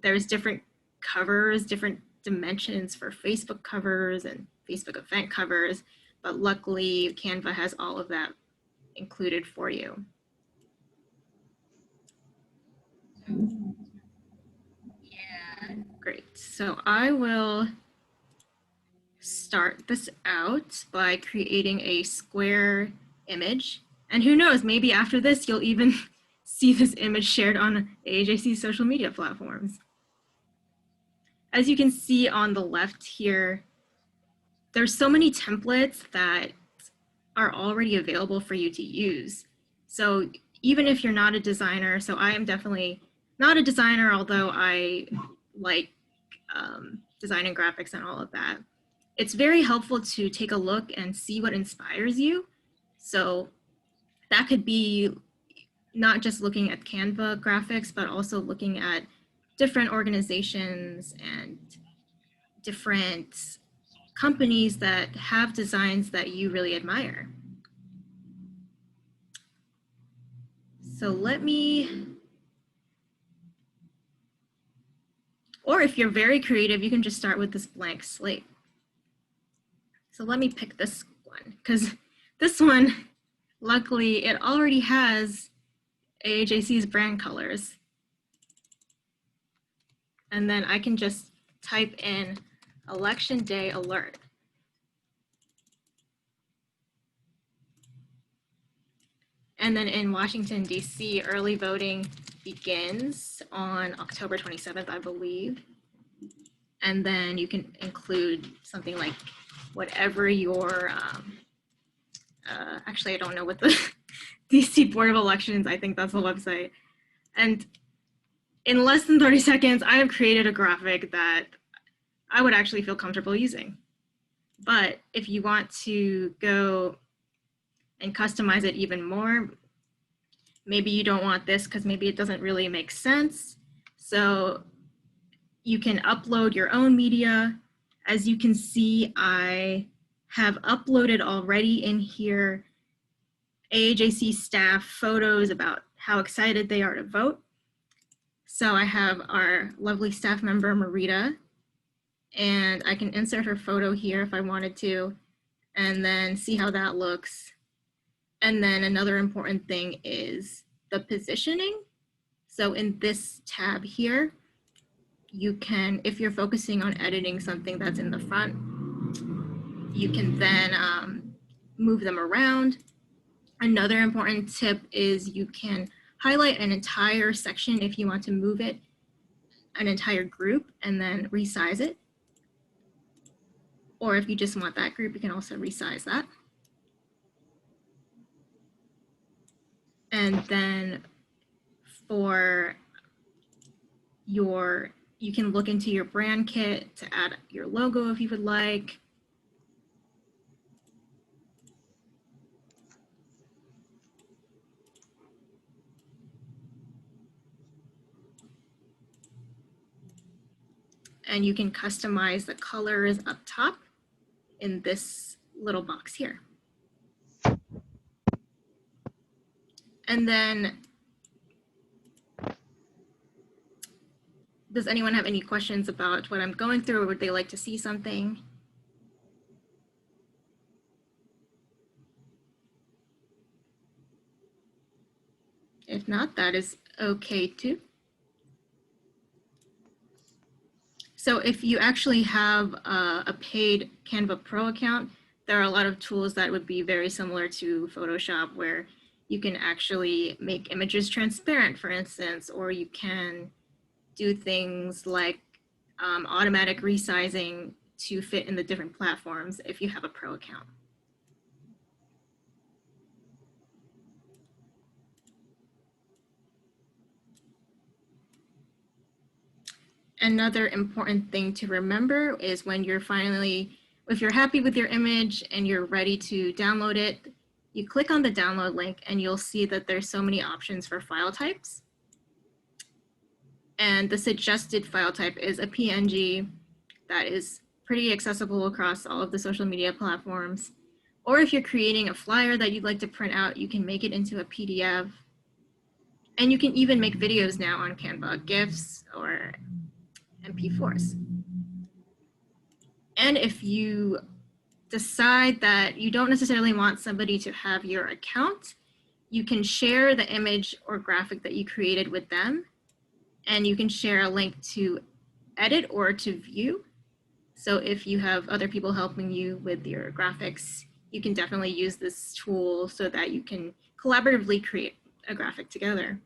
there's different covers, different dimensions for Facebook covers and Facebook event covers, but luckily Canva has all of that included for you. Yeah, great. So I will start this out by creating a square image. And who knows, maybe after this, you'll even see this image shared on AJC's social media platforms. As you can see on the left here, there's so many templates that are already available for you to use. So even if you're not a designer, so I am definitely not a designer, although I like design and graphics and all of that, it's very helpful to take a look and see what inspires you. So that could be not just looking at Canva graphics, but also looking at different organizations and different companies that have designs that you really admire. So let me, or if you're very creative, you can just start with this blank slate. So let me pick this one, because this one, luckily, it already has AJC's brand colors. And then I can just type in Election Day Alert. And then in Washington, D.C., early voting begins on October 27th, I believe. And then you can include something like whatever your, actually, I don't know what the D.C. Board of Elections, I think that's the website. And in less than 30 seconds, I have created a graphic that I would actually feel comfortable using. But if you want to go and customize it even more, maybe you don't want this because maybe it doesn't really make sense. So you can upload your own media. As you can see, I have uploaded already in here AAJC staff photos about how excited they are to vote. So I have our lovely staff member, Marita, and I can insert her photo here if I wanted to, and then see how that looks. And then another important thing is the positioning. So in this tab here, you can, if you're focusing on editing something that's in the front, you can then move them around. Another important tip is you can highlight an entire section if you want to move it, an entire group, and then resize it. Or if you just want that group, you can also resize that. And then for your, you can look into your brand kit to add your logo if you would like. And you can customize the colors up top in this little box here. And then Does anyone have any questions about what I'm going through, or would they like to see something? If not, that is okay too. So if you actually have a paid Canva Pro account, there are a lot of tools that would be very similar to Photoshop, where you can actually make images transparent, for instance, or you can do things like automatic resizing to fit in the different platforms if you have a Pro account. Another important thing to remember is when you're finally, if you're happy with your image and you're ready to download it, you click on the download link and you'll see that there's so many options for file types. And the suggested file type is a PNG that is pretty accessible across all of the social media platforms. Or if you're creating a flyer that you'd like to print out, you can make it into a PDF. And you can even make videos now on Canva, GIFs or MP4s. And if you decide that you don't necessarily want somebody to have your account, you can share the image or graphic that you created with them, and you can share a link to edit or to view. So if you have other people helping you with your graphics, you can definitely use this tool so that you can collaboratively create a graphic together.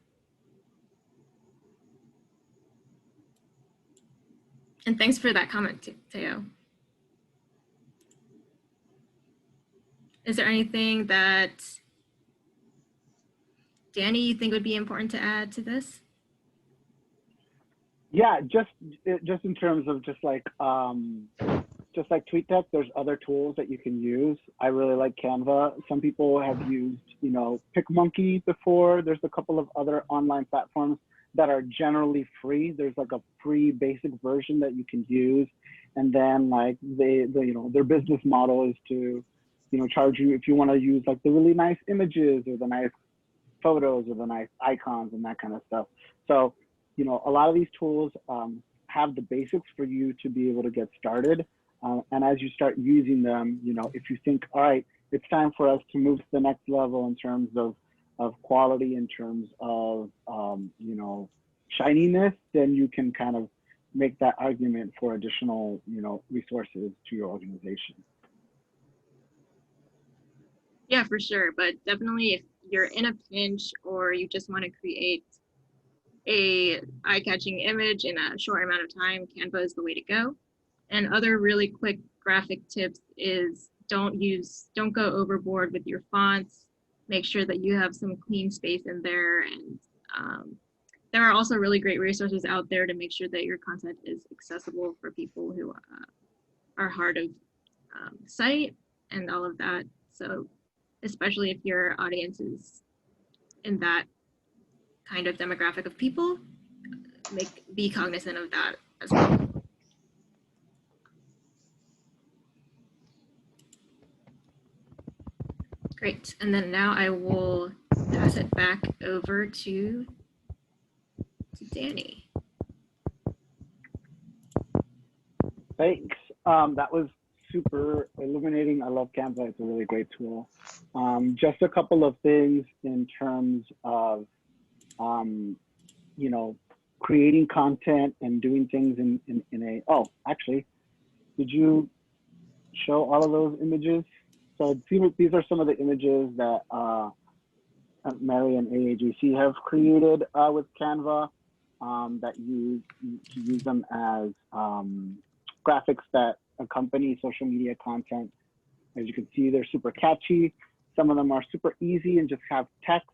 And thanks for that comment, Teo. Is there anything that, Danny, you think would be important to add to this? Yeah, just in terms of just like Tweetdeck, there's other tools that you can use. I really like Canva. Some people have used, you know, PicMonkey before. There's a couple of other online platforms that are generally free. There's like a free basic version that you can use, and then like you know, their business model is to, you know, charge you if you want to use like the really nice images or the nice photos or the nice icons and that kind of stuff. So, you know, a lot of these tools have the basics for you to be able to get started. And as you start using them, you know, if you think, all right, it's time for us to move to the next level in terms of quality, in terms of, you know, shininess, then you can kind of make that argument for additional, you know, resources to your organization. Yeah, for sure. But definitely if you're in a pinch or you just want to create a eye-catching image in a short amount of time, Canva is the way to go. And other really quick graphic tips is don't go overboard with your fonts. Make sure that you have some clean space in there. And there are also really great resources out there to make sure that your content is accessible for people who are hard of sight and all of that. So especially if your audience is in that kind of demographic of people, be cognizant of that as well. Great, and then now I will pass it back over to Danny. Thanks. That was super illuminating. I love Canva. It's a really great tool. Just a couple of things in terms of, you know, creating content and doing things in a, oh, actually, did you show all of those images? So these are some of the images that Mary and AAGC have created with Canva that you use them as graphics that accompany social media content. As you can see, they're super catchy. Some of them are super easy and just have text,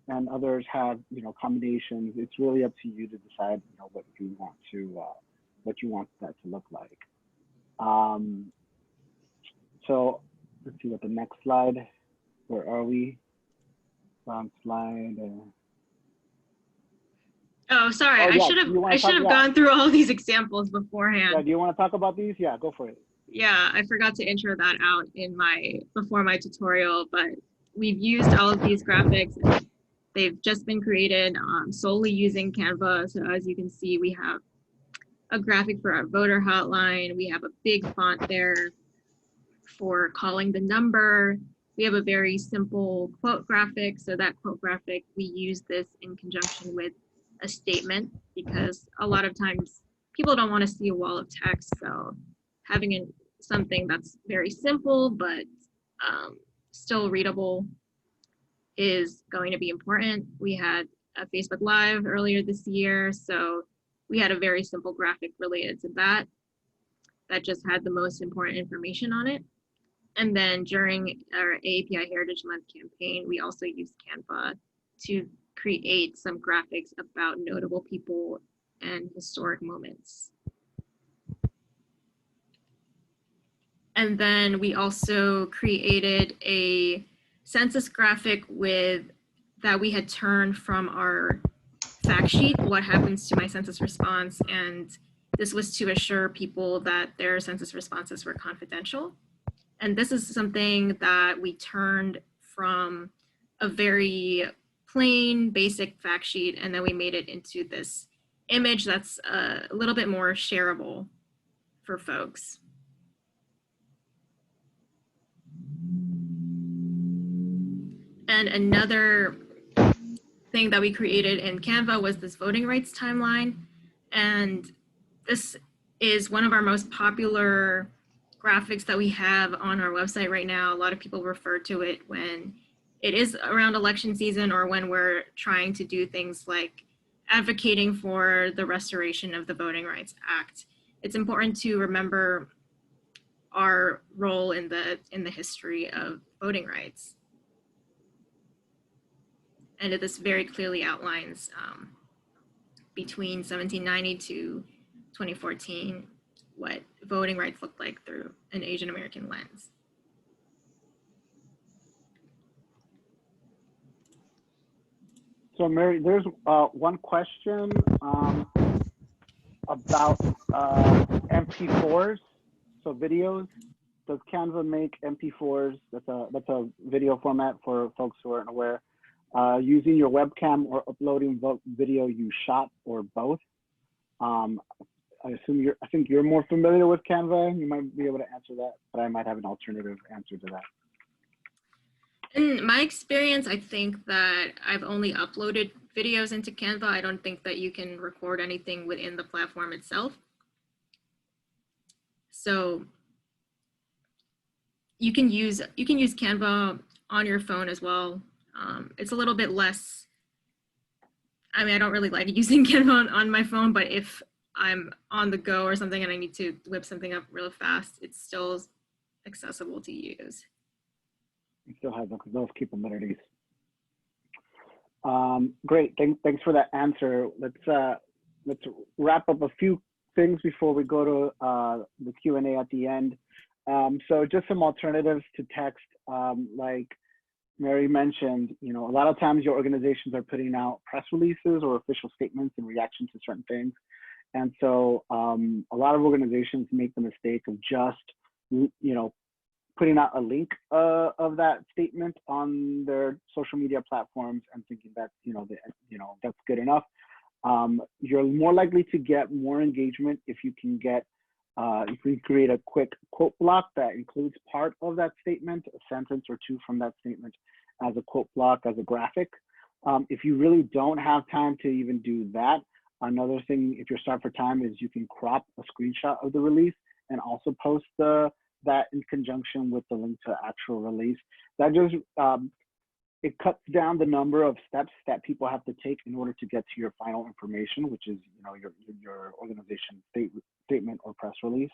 and others have, you know, combinations. It's really up to you to decide, you know, what you want that to look like. So let's see what the next slide. Where are we? On slide. Oh, sorry. Oh, yeah. I should have gone through all these examples beforehand. Yeah, do you want to talk about these? Yeah, go for it. Yeah, I forgot to intro that out before my tutorial, but we've used all of these graphics. They've just been created solely using Canva. So as you can see, we have a graphic for our voter hotline. We have a big font there for calling the number. We have a very simple quote graphic. So that quote graphic, we use this in conjunction with a statement because a lot of times people don't want to see a wall of text. So having something that's very simple but still readable is going to be important. We had a Facebook Live earlier this year, so we had a very simple graphic related to that just had the most important information on it. And then during our AAPI Heritage Month campaign, we also used Canva to create some graphics about notable people and historic moments. And then we also created a census graphic that we had turned from our fact sheet, what happens to my census response, and this was to assure people that their census responses were confidential. And this is something that we turned from a very plain, basic fact sheet, and then we made it into this image that's a little bit more shareable for folks. And another thing that we created in Canva was this voting rights timeline. And this is one of our most popular graphics that we have on our website right now. A lot of people refer to it when it is around election season or when we're trying to do things like advocating for the restoration of the Voting Rights Act. It's important to remember our role in the history of voting rights. And this very clearly outlines between 1790 to 2014 what voting rights looked like through an Asian American lens. So Mary, there's one question about MP4s, so videos. Does Canva make MP4s? That's a video format for folks who aren't aware. Using your webcam or uploading video you shot, or both. I think you're more familiar with Canva. You might be able to answer that, but I might have an alternative answer to that. In my experience, I think that I've only uploaded videos into Canva. I don't think that you can record anything within the platform itself. So you can use Canva on your phone as well. It's a little bit less, I mean, I don't really like using Canva on my phone, but if I'm on the go or something and I need to whip something up real fast, it's still accessible to use. You still have those capabilities. Great, thanks for that answer. Let's wrap up a few things before we go to the Q&A at the end. So just some alternatives to text, like Mary mentioned, a lot of times your organizations are putting out press releases or official statements in reaction to certain things. And so a lot of organizations make the mistake of just, putting out a link of that statement on their social media platforms and thinking that, that's good enough. You're more likely to get more engagement if you can create a quick quote block that includes part of that statement, a sentence or two from that statement as a quote block, as a graphic. If you really don't have time to even do that, another thing, if you're starved for time, is you can crop a screenshot of the release and also post that in conjunction with the link to the actual release. That just, it cuts down the number of steps that people have to take in order to get to your final information, which is your organization statement or press release.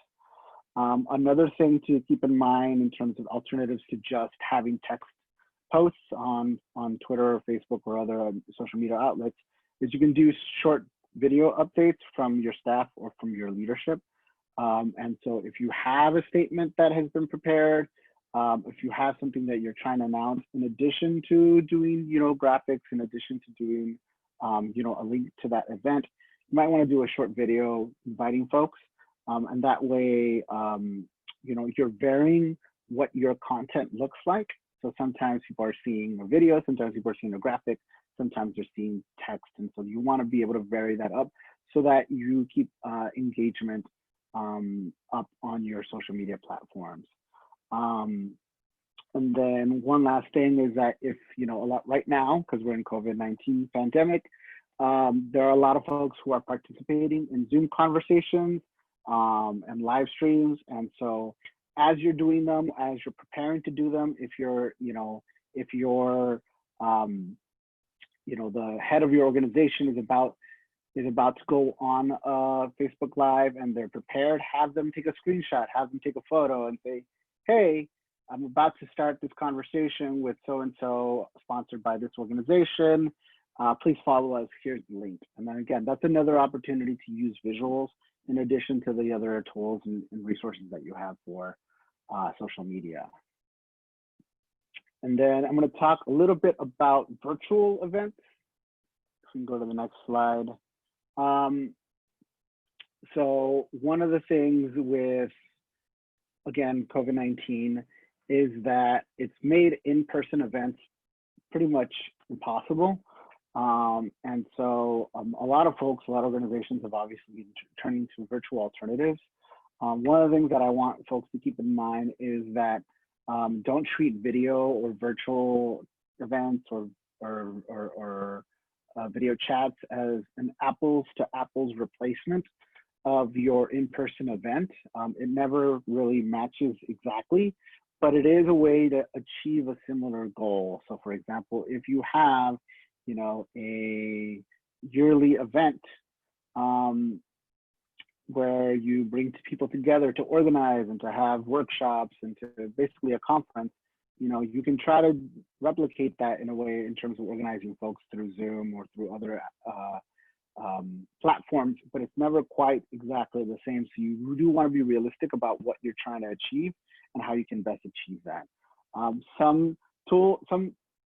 Another thing to keep in mind in terms of alternatives to just having text posts on Twitter or Facebook or other social media outlets is you can do short video updates from your staff or from your leadership. And so if you have a statement that has been prepared, if you have something that you're trying to announce, in addition to doing, graphics, in addition to doing, a link to that event, you might want to do a short video inviting folks. And that way, you're varying what your content looks like. So sometimes people are seeing a video, sometimes people are seeing a graphic, sometimes they're seeing text. And so you want to be able to vary that up so that you keep engagement up on your social media platforms. And then one last thing is that if, a lot right now, because we're in COVID-19 pandemic, there are a lot of folks who are participating in Zoom conversations and live streams. And so as you're doing them, as you're preparing to do them, if you're, the head of your organization is about to go on Facebook Live and they're prepared, have them take a screenshot, have them take a photo and say, hey, I'm about to start this conversation with so-and-so sponsored by this organization. Please follow us, here's the link. And then again, that's another opportunity to use visuals in addition to the other tools and resources that you have for social media. And then I'm going to talk a little bit about virtual events. We can go to the next slide. So one of the things with, again, COVID-19 is that it's made in-person events pretty much impossible. And so a lot of folks, a lot of organizations have obviously been turning to virtual alternatives. One of the things that I want folks to keep in mind is that don't treat video or virtual events or video chats as an apples to apples replacement of your in-person event. It never really matches exactly, but it is a way to achieve a similar goal. So for example, if you have, a yearly event where you bring people together to organize and to have workshops and to basically a conference, you can try to replicate that in a way in terms of organizing folks through Zoom or through other platforms, but it's never quite exactly the same. So you do want to be realistic about what you're trying to achieve and how you can best achieve that. Some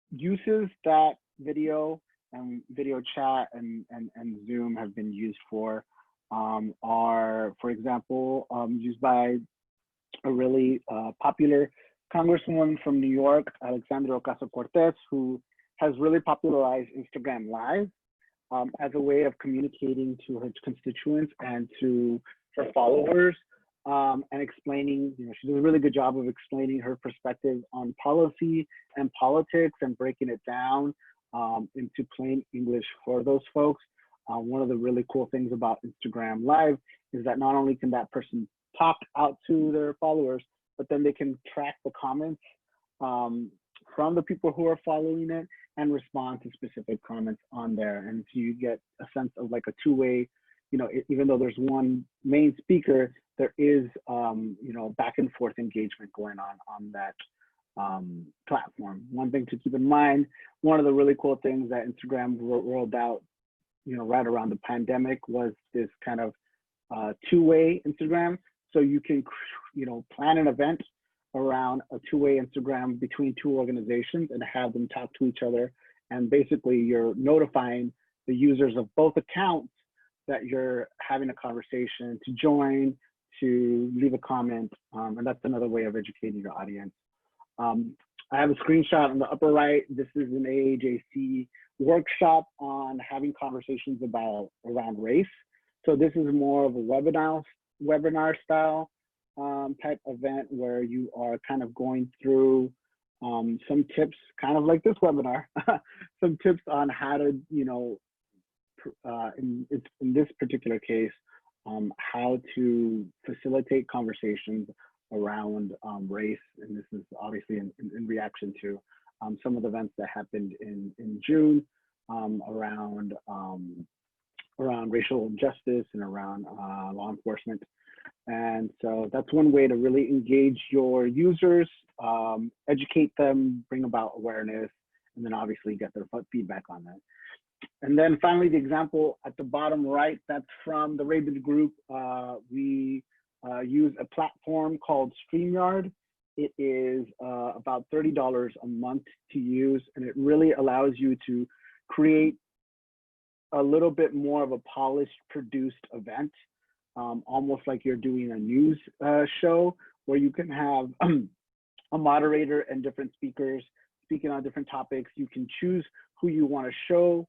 uses that video and video chat and Zoom have been used for are, for example, used by a really popular Congresswoman from New York, Alexandria Ocasio-Cortez, who has really popularized Instagram Live as a way of communicating to her constituents and to her followers and explaining, she does a really good job of explaining her perspective on policy and politics and breaking it down into plain English for those folks. One of the really cool things about Instagram Live is that not only can that person talk out to their followers, but then they can track the comments from the people who are following it and respond to specific comments on there. And so you get a sense of like a two-way, even though there's one main speaker, there is, back and forth engagement going on that platform. One thing to keep in mind, one of the really cool things that Instagram rolled out, right around the pandemic was this kind of two-way Instagram. So you can, plan an event around a two-way Instagram between two organizations and have them talk to each other. And basically you're notifying the users of both accounts that you're having a conversation to join, to leave a comment. And that's another way of educating your audience. I have a screenshot on the upper right. This is an AAJC workshop on having conversations around race. So this is more of a webinar style type event where you are kind of going through some tips, kind of like this webinar, some tips on how to, in this particular case, how to facilitate conversations around race. And this is obviously in reaction to some of the events that happened in June around racial justice and around law enforcement. And so that's one way to really engage your users, educate them, bring about awareness, and then obviously get their feedback on that. And then finally, the example at the bottom right, that's from the Raven Group. We use a platform called StreamYard. It is about $30 a month to use, and it really allows you to create a little bit more of a polished, produced event, almost like you're doing a news show, where you can have a moderator and different speakers speaking on different topics. You can choose who you want to show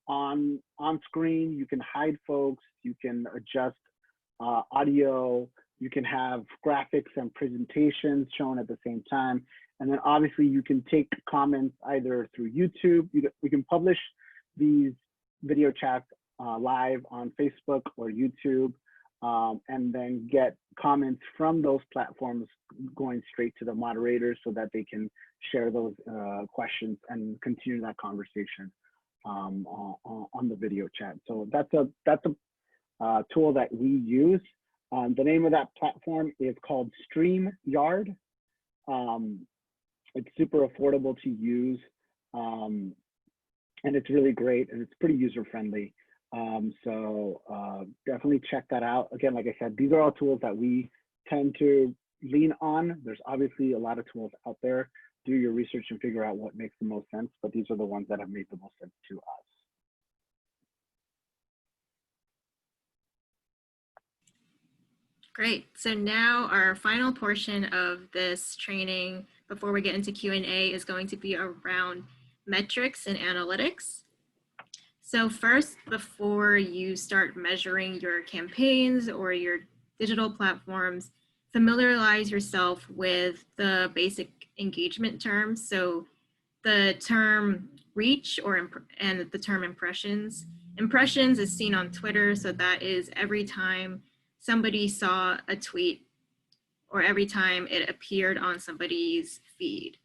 on screen. You can hide folks. You can adjust audio. You can have graphics and presentations shown at the same time. And then obviously you can take comments either through YouTube. We can publish these video chats live on Facebook or YouTube, and then get comments from those platforms going straight to the moderators so that they can share those questions and continue that conversation on the video chat. So that's a tool that we use. The name of that platform is called StreamYard. It's super affordable to use, and it's really great, and it's pretty user-friendly. So definitely check that out. Again, like I said, these are all tools that we tend to lean on. There's obviously a lot of tools out there. Do your research and figure out what makes the most sense, but these are the ones that have made the most sense to us. Great. So now our final portion of this training before we get into Q&A is going to be around metrics and analytics. So first, before you start measuring your campaigns or your digital platforms, familiarize yourself with the basic engagement terms. So the term reach and the term impressions. Impressions is seen on Twitter, so that is every time somebody saw a tweet or every time it appeared on somebody's feed.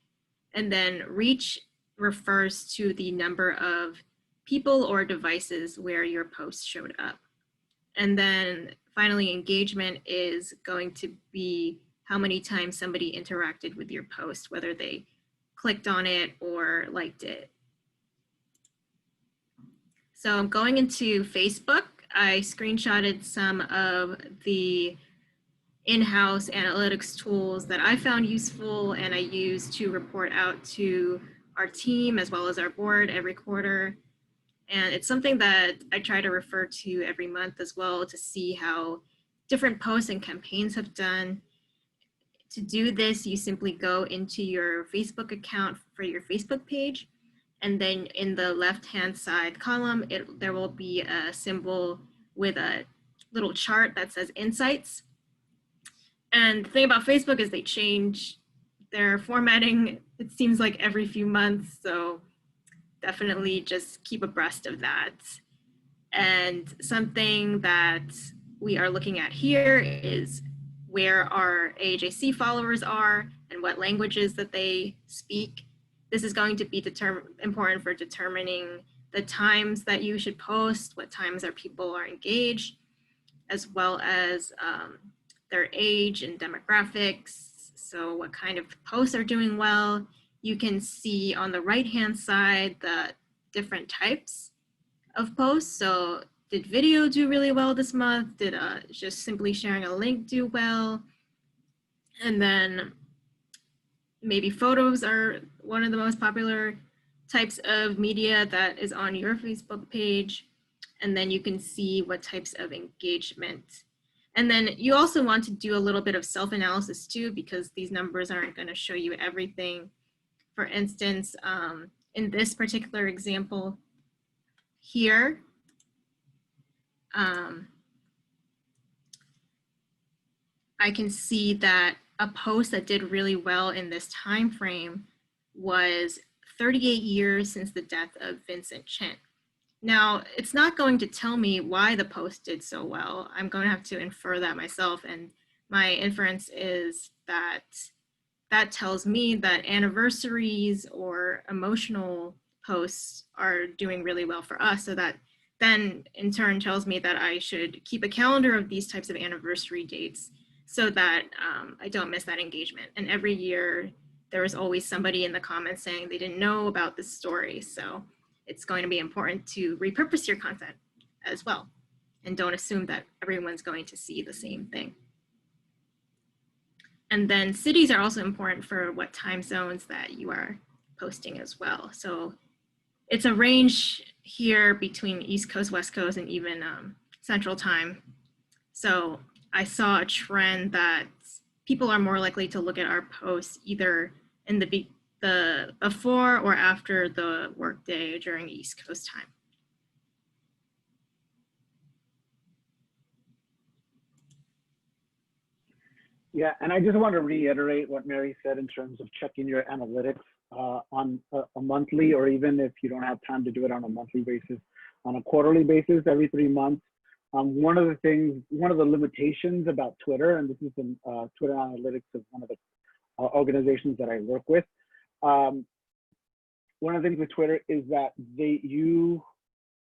And then reach refers to the number of people or devices where your post showed up. And then finally, engagement is going to be how many times somebody interacted with your post, whether they clicked on it or liked it. So I'm going into Facebook. I screenshotted some of the in-house analytics tools that I found useful and I use to report out to our team as well as our board every quarter. And it's something that I try to refer to every month as well to see how different posts and campaigns have done. To do this, you simply go into your Facebook account for your Facebook page. And then in the left-hand side column, there will be a symbol with a little chart that says Insights. And the thing about Facebook is they change their formatting, it seems like every few months. So definitely just keep abreast of that. And something that we are looking at here is where our AJC followers are and what languages that they speak. This is going to be important for determining the times that you should post, what times our people are engaged, as well as their age and demographics. So what kind of posts are doing well. You can see on the right-hand side the different types of posts. So did video do really well this month? Did just simply sharing a link do well? And then maybe photos are one of the most popular types of media that is on your Facebook page. And then you can see what types of engagement. And then you also want to do a little bit of self-analysis too, because these numbers aren't going to show you everything. For instance, in this particular example here, I can see that a post that did really well in this time frame was 38 years since the death of Vincent Chin. Now, it's not going to tell me why the post did so well. I'm going to have to infer that myself, and my inference is that that tells me that anniversaries or emotional posts are doing really well for us. So that then in turn tells me that I should keep a calendar of these types of anniversary dates so that I don't miss that engagement. And every year there is always somebody in the comments saying they didn't know about this story. So it's going to be important to repurpose your content as well. And don't assume that everyone's going to see the same thing. And then cities are also important for what time zones that you are posting as well. So it's a range here between East Coast, West Coast, and even Central Time. So I saw a trend that people are more likely to look at our posts either in the before or after the workday during East Coast time. Yeah, and I just want to reiterate what Mary said in terms of checking your analytics on a monthly, or even if you don't have time to do it on a monthly basis, on a quarterly basis, every 3 months. One of the limitations about Twitter, and this is the Twitter analytics of one of the organizations that I work with. One of the things with Twitter is that you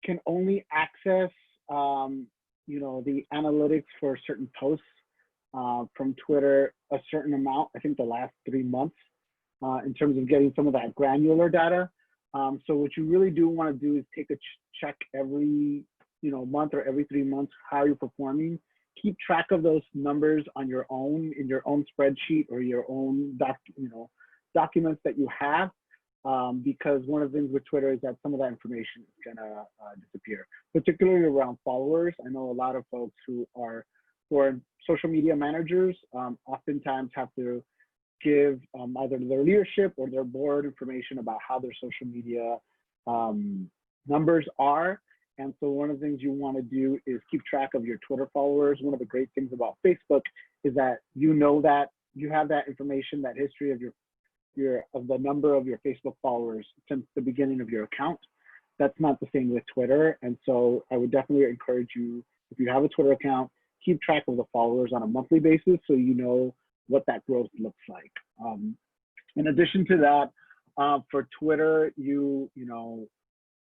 can only access, the analytics for certain posts from Twitter a certain amount, I think the last 3 months, in terms of getting some of that granular data. So what you really do want to do is take a check every month or every 3 months how you're performing. Keep track of those numbers on your own, in your own spreadsheet or your own documents that you have, because one of the things with Twitter is that some of that information is gonna disappear, particularly around followers. I know a lot of folks who are social media managers oftentimes have to give either their leadership or their board information about how their social media numbers are. And so one of the things you want to do is keep track of your Twitter followers. One of the great things about Facebook is that that you have that information, that history of of the number of your Facebook followers since the beginning of your account. That's not the same with Twitter. And so I would definitely encourage you, if you have a Twitter account, keep track of the followers on a monthly basis so you know what that growth looks like. In addition to that, for Twitter, you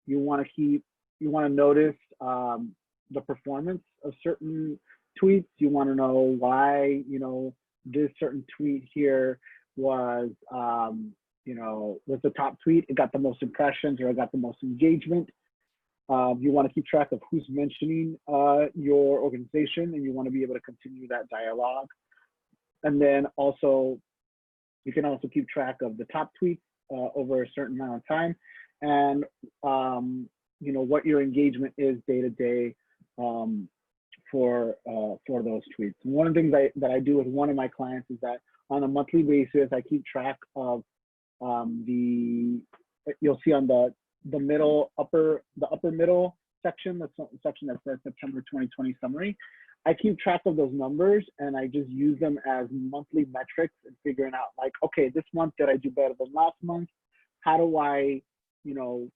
want to notice the performance of certain tweets. You want to know why this certain tweet here was the top tweet. It got the most impressions, or it got the most engagement. You want to keep track of who's mentioning your organization, and you want to be able to continue that dialogue. And then also, you can also keep track of the top tweets over a certain amount of time, and what your engagement is day to day for those tweets. And one of the things that I do with one of my clients is that on a monthly basis, I keep track of you'll see on the upper middle section, the section that says September 2020 summary. I keep track of those numbers, and I just use them as monthly metrics and figuring out, like, okay, this month did I do better than last month? How do I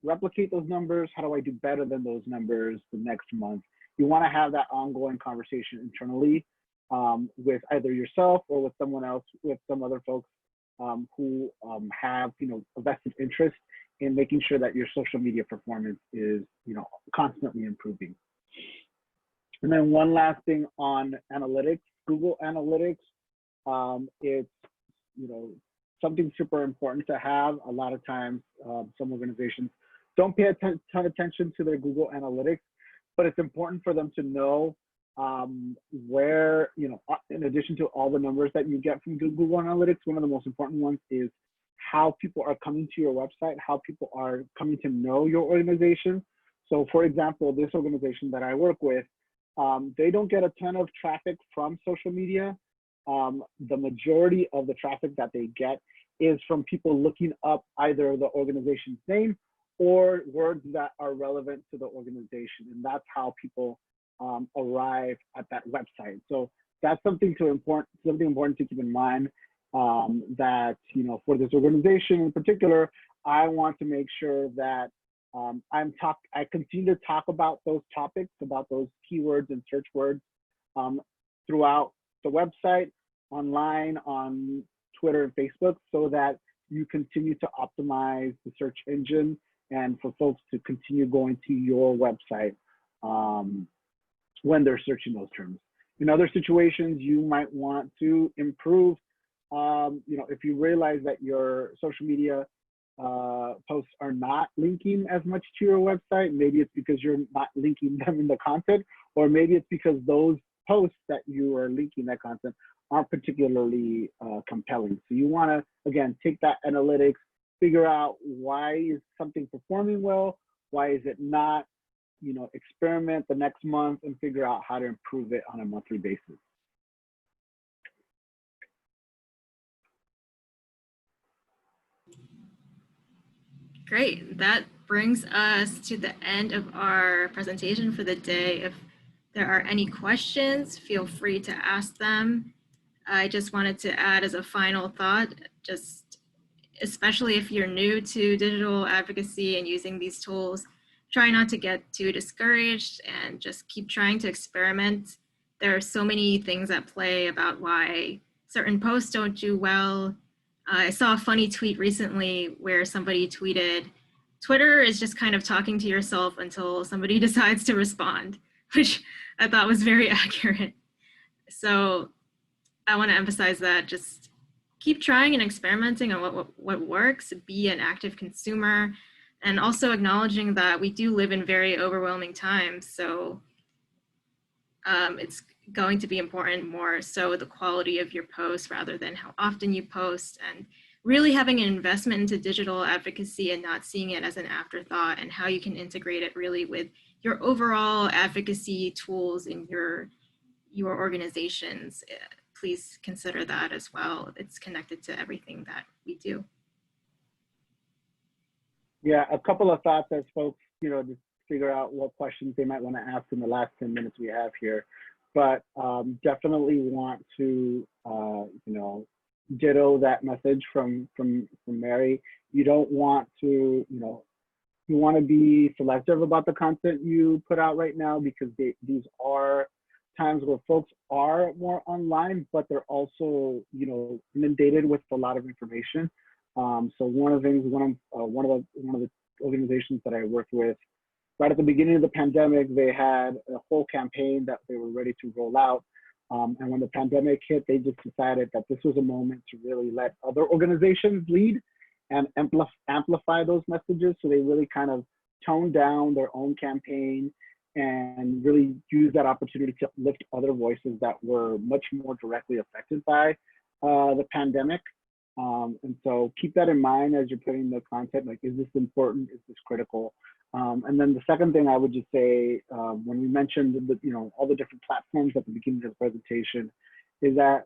replicate those numbers? How do I do better than those numbers the next month? You want to have that ongoing conversation internally with either yourself or with someone else, with some other folks who have a vested interest in making sure that your social media performance is constantly improving. And then one last thing on analytics, Google Analytics. It's something super important to have. A lot of times, some organizations don't pay a ton of attention to their Google Analytics, but it's important for them to know where, in addition to all the numbers that you get from Google Analytics, one of the most important ones is how people are coming to your website, how people are coming to know your organization. So for example, this organization that I work with, they don't get a ton of traffic from social media. The majority of the traffic that they get is from people looking up either the organization's name or words that are relevant to the organization. And that's how people arrive at that website. So that's something important to keep in mind, that for this organization in particular, I want to make sure that I continue to talk about those topics, about those keywords and search words throughout the website, online, on Twitter and Facebook, so that you continue to optimize the search engine and for folks to continue going to your website when they're searching those terms. In other situations, you might want to improve, if you realize that your social media posts are not linking as much to your website, maybe it's because you're not linking them in the content, or maybe it's because those posts that you are linking that content aren't particularly compelling. So you want to, again, take that analytics, figure out why is something performing well, why is it not, experiment the next month and figure out how to improve it on a monthly basis. Great. That brings us to the end of our presentation for the day. If there are any questions, feel free to ask them. I just wanted to add as a final thought, just especially if you're new to digital advocacy and using these tools, try not to get too discouraged and just keep trying to experiment. There are so many things at play about why certain posts don't do well. I saw a funny tweet recently where somebody tweeted, Twitter is just kind of talking to yourself until somebody decides to respond, which I thought was very accurate. So I want to emphasize that just keep trying and experimenting on what works, be an active consumer, and also acknowledging that we do live in very overwhelming times. So it's going to be important more so the quality of your posts rather than how often you post, and really having an investment into digital advocacy and not seeing it as an afterthought, and how you can integrate it really with your overall advocacy tools in your organizations. Please consider that as well. It's connected to everything that we do. Yeah, a couple of thoughts as folks, just figure out what questions they might want to ask in the last 10 minutes we have here. But definitely want to, ditto that message from Mary. You don't want to, you want to be selective about the content you put out right now, because these are times where folks are more online, but they're also, inundated with a lot of information. So one of the things, one of the organizations that I worked with, right at the beginning of the pandemic, they had a whole campaign that they were ready to roll out. And when the pandemic hit, they just decided that this was a moment to really let other organizations lead and amplify those messages. So they really kind of toned down their own campaign and really use that opportunity to lift other voices that were much more directly affected by the pandemic. And so keep that in mind as you're putting the content, like, is this important? Is this critical? And then the second thing I would just say, when we mentioned all the different platforms at the beginning of the presentation, is that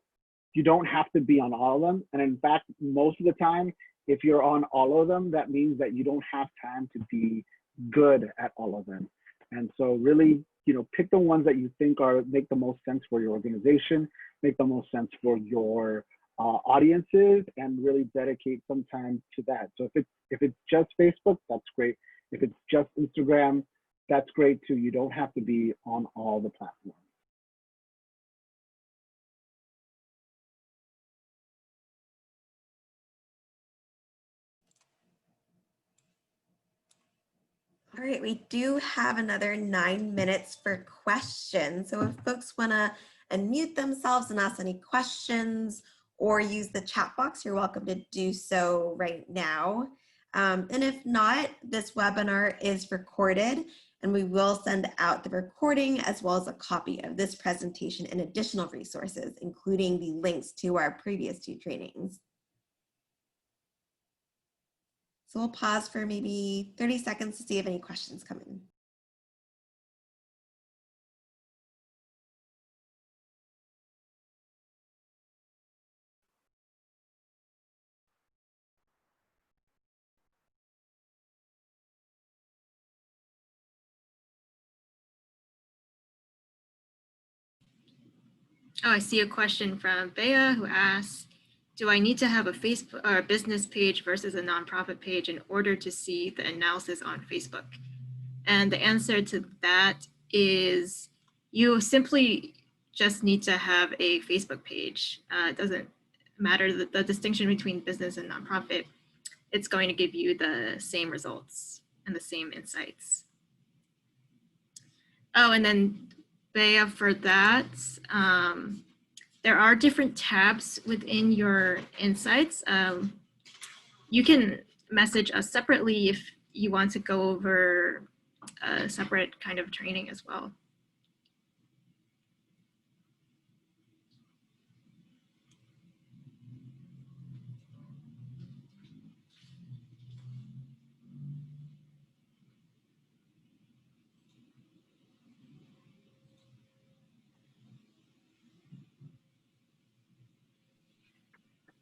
you don't have to be on all of them. And in fact, most of the time, if you're on all of them, that means that you don't have time to be good at all of them. And so really, pick the ones that you think make the most sense for your organization, make the most sense for your audiences, and really dedicate some time to that. So if it's just Facebook, that's great. If it's just Instagram, that's great too. You don't have to be on all the platforms. All right, we do have another 9 minutes for questions. So if folks want to unmute themselves and ask any questions or use the chat box, you're welcome to do so right now. And if not, this webinar is recorded, and we will send out the recording as well as a copy of this presentation and additional resources, including the links to our previous 2 trainings. So we'll pause for maybe 30 seconds to see if any questions come in. Oh, I see a question from Bea who asks, do I need to have a Facebook or a business page versus a nonprofit page in order to see the analysis on Facebook? And the answer to that is you simply just need to have a Facebook page. It doesn't matter the distinction between business and nonprofit. It's going to give you the same results and the same insights. Oh, and then Bea, for that, there are different tabs within your insights. You can message us separately if you want to go over a separate kind of training as well.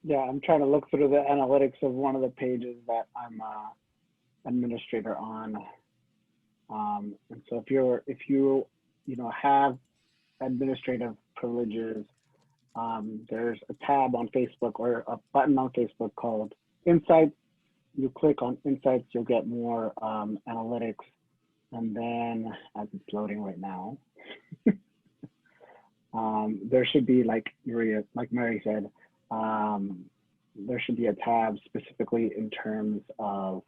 Yeah, I'm trying to look through the analytics of one of the pages that I'm administrator on. And so if you have administrative privileges, there's a tab on Facebook or a button on Facebook called Insights. You click on Insights, you'll get more analytics. And then, as it's loading right now, there should be, like Mary said, there should be a tab specifically in terms of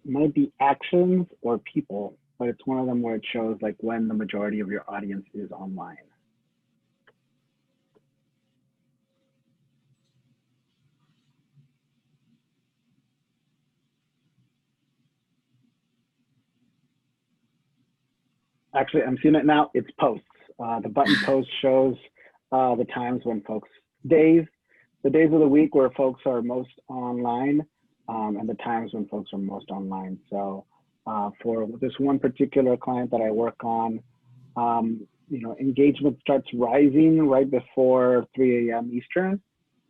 might be actions or people, but it's one of them where it shows like when the majority of your audience is online. Actually, I'm seeing it now. It's posts. The button post shows the times when the days of the week where folks are most online, and the times when folks are most online. So for this one particular client that I work on, engagement starts rising right before 3 a.m. Eastern,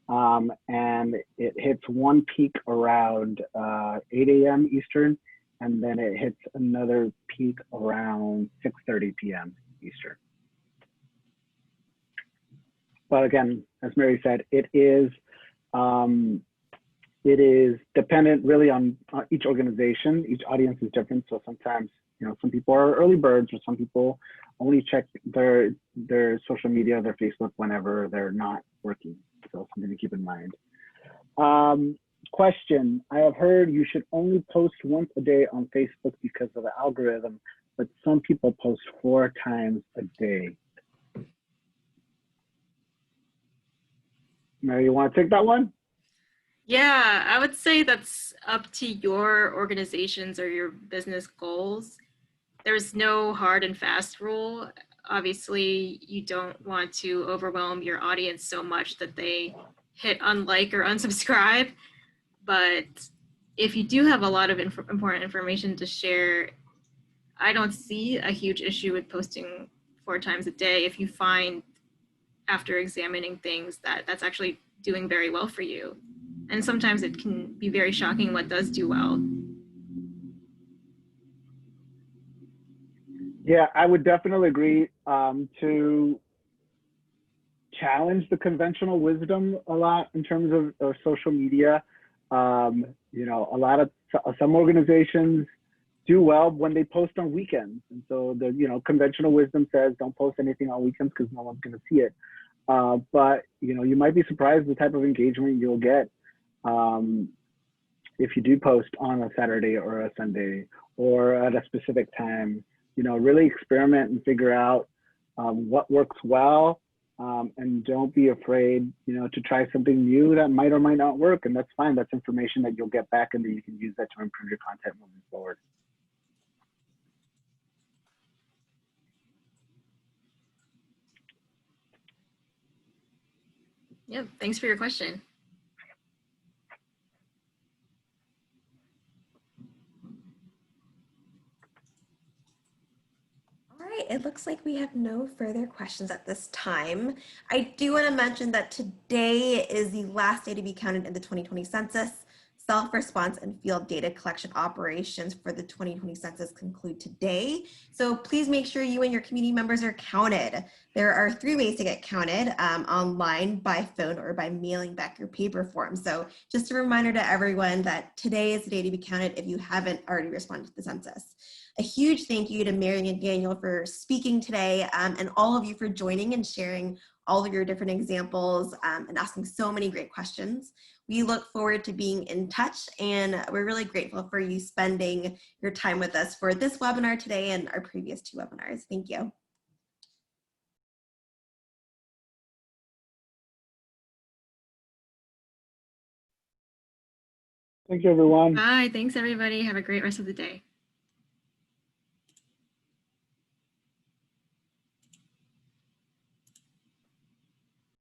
and it hits one peak around 8 a.m. Eastern, and then it hits another peak around 6:30 p.m. Eastern. But again, as Mary said, it is dependent really on each organization. Each audience is different. So sometimes, some people are early birds, or some people only check their social media, their Facebook whenever they're not working. So something to keep in mind. Question, I have heard you should only post once a day on Facebook because of the algorithm, but some people post 4 times a day. Mary, you want to take that one? Yeah, I would say that's up to your organizations or your business goals. There's no hard and fast rule. Obviously, you don't want to overwhelm your audience so much that they hit unlike or unsubscribe. But if you do have a lot of important information to share, I don't see a huge issue with posting 4 times a day if you find, after examining things, that that's actually doing very well for you. And sometimes it can be very shocking what does do well. Yeah, I would definitely agree to challenge the conventional wisdom a lot in terms of social media. A lot of some organizations do well when they post on weekends, and so the conventional wisdom says don't post anything on weekends because no one's going to see it. But you might be surprised the type of engagement you'll get if you do post on a Saturday or a Sunday or at a specific time. Really experiment and figure out what works well, and don't be afraid, to try something new that might or might not work, and that's fine. That's information that you'll get back, and then you can use that to improve your content moving forward. Yeah, thanks for your question. All right, it looks like we have no further questions at this time. I do want to mention that today is the last day to be counted in the 2020 census. Self-response and field data collection operations for the 2020 census conclude today. So please make sure you and your community members are counted. There are 3 ways to get counted: online, by phone, or by mailing back your paper form. So just a reminder to everyone that today is the day to be counted if you haven't already responded to the census. A huge thank you to Mary and Daniel for speaking today, and all of you for joining and sharing all of your different examples and asking so many great questions. We look forward to being in touch, and we're really grateful for you spending your time with us for this webinar today and our previous 2 webinars. Thank you. Thank you, everyone. Bye, thanks everybody. Have a great rest of the day.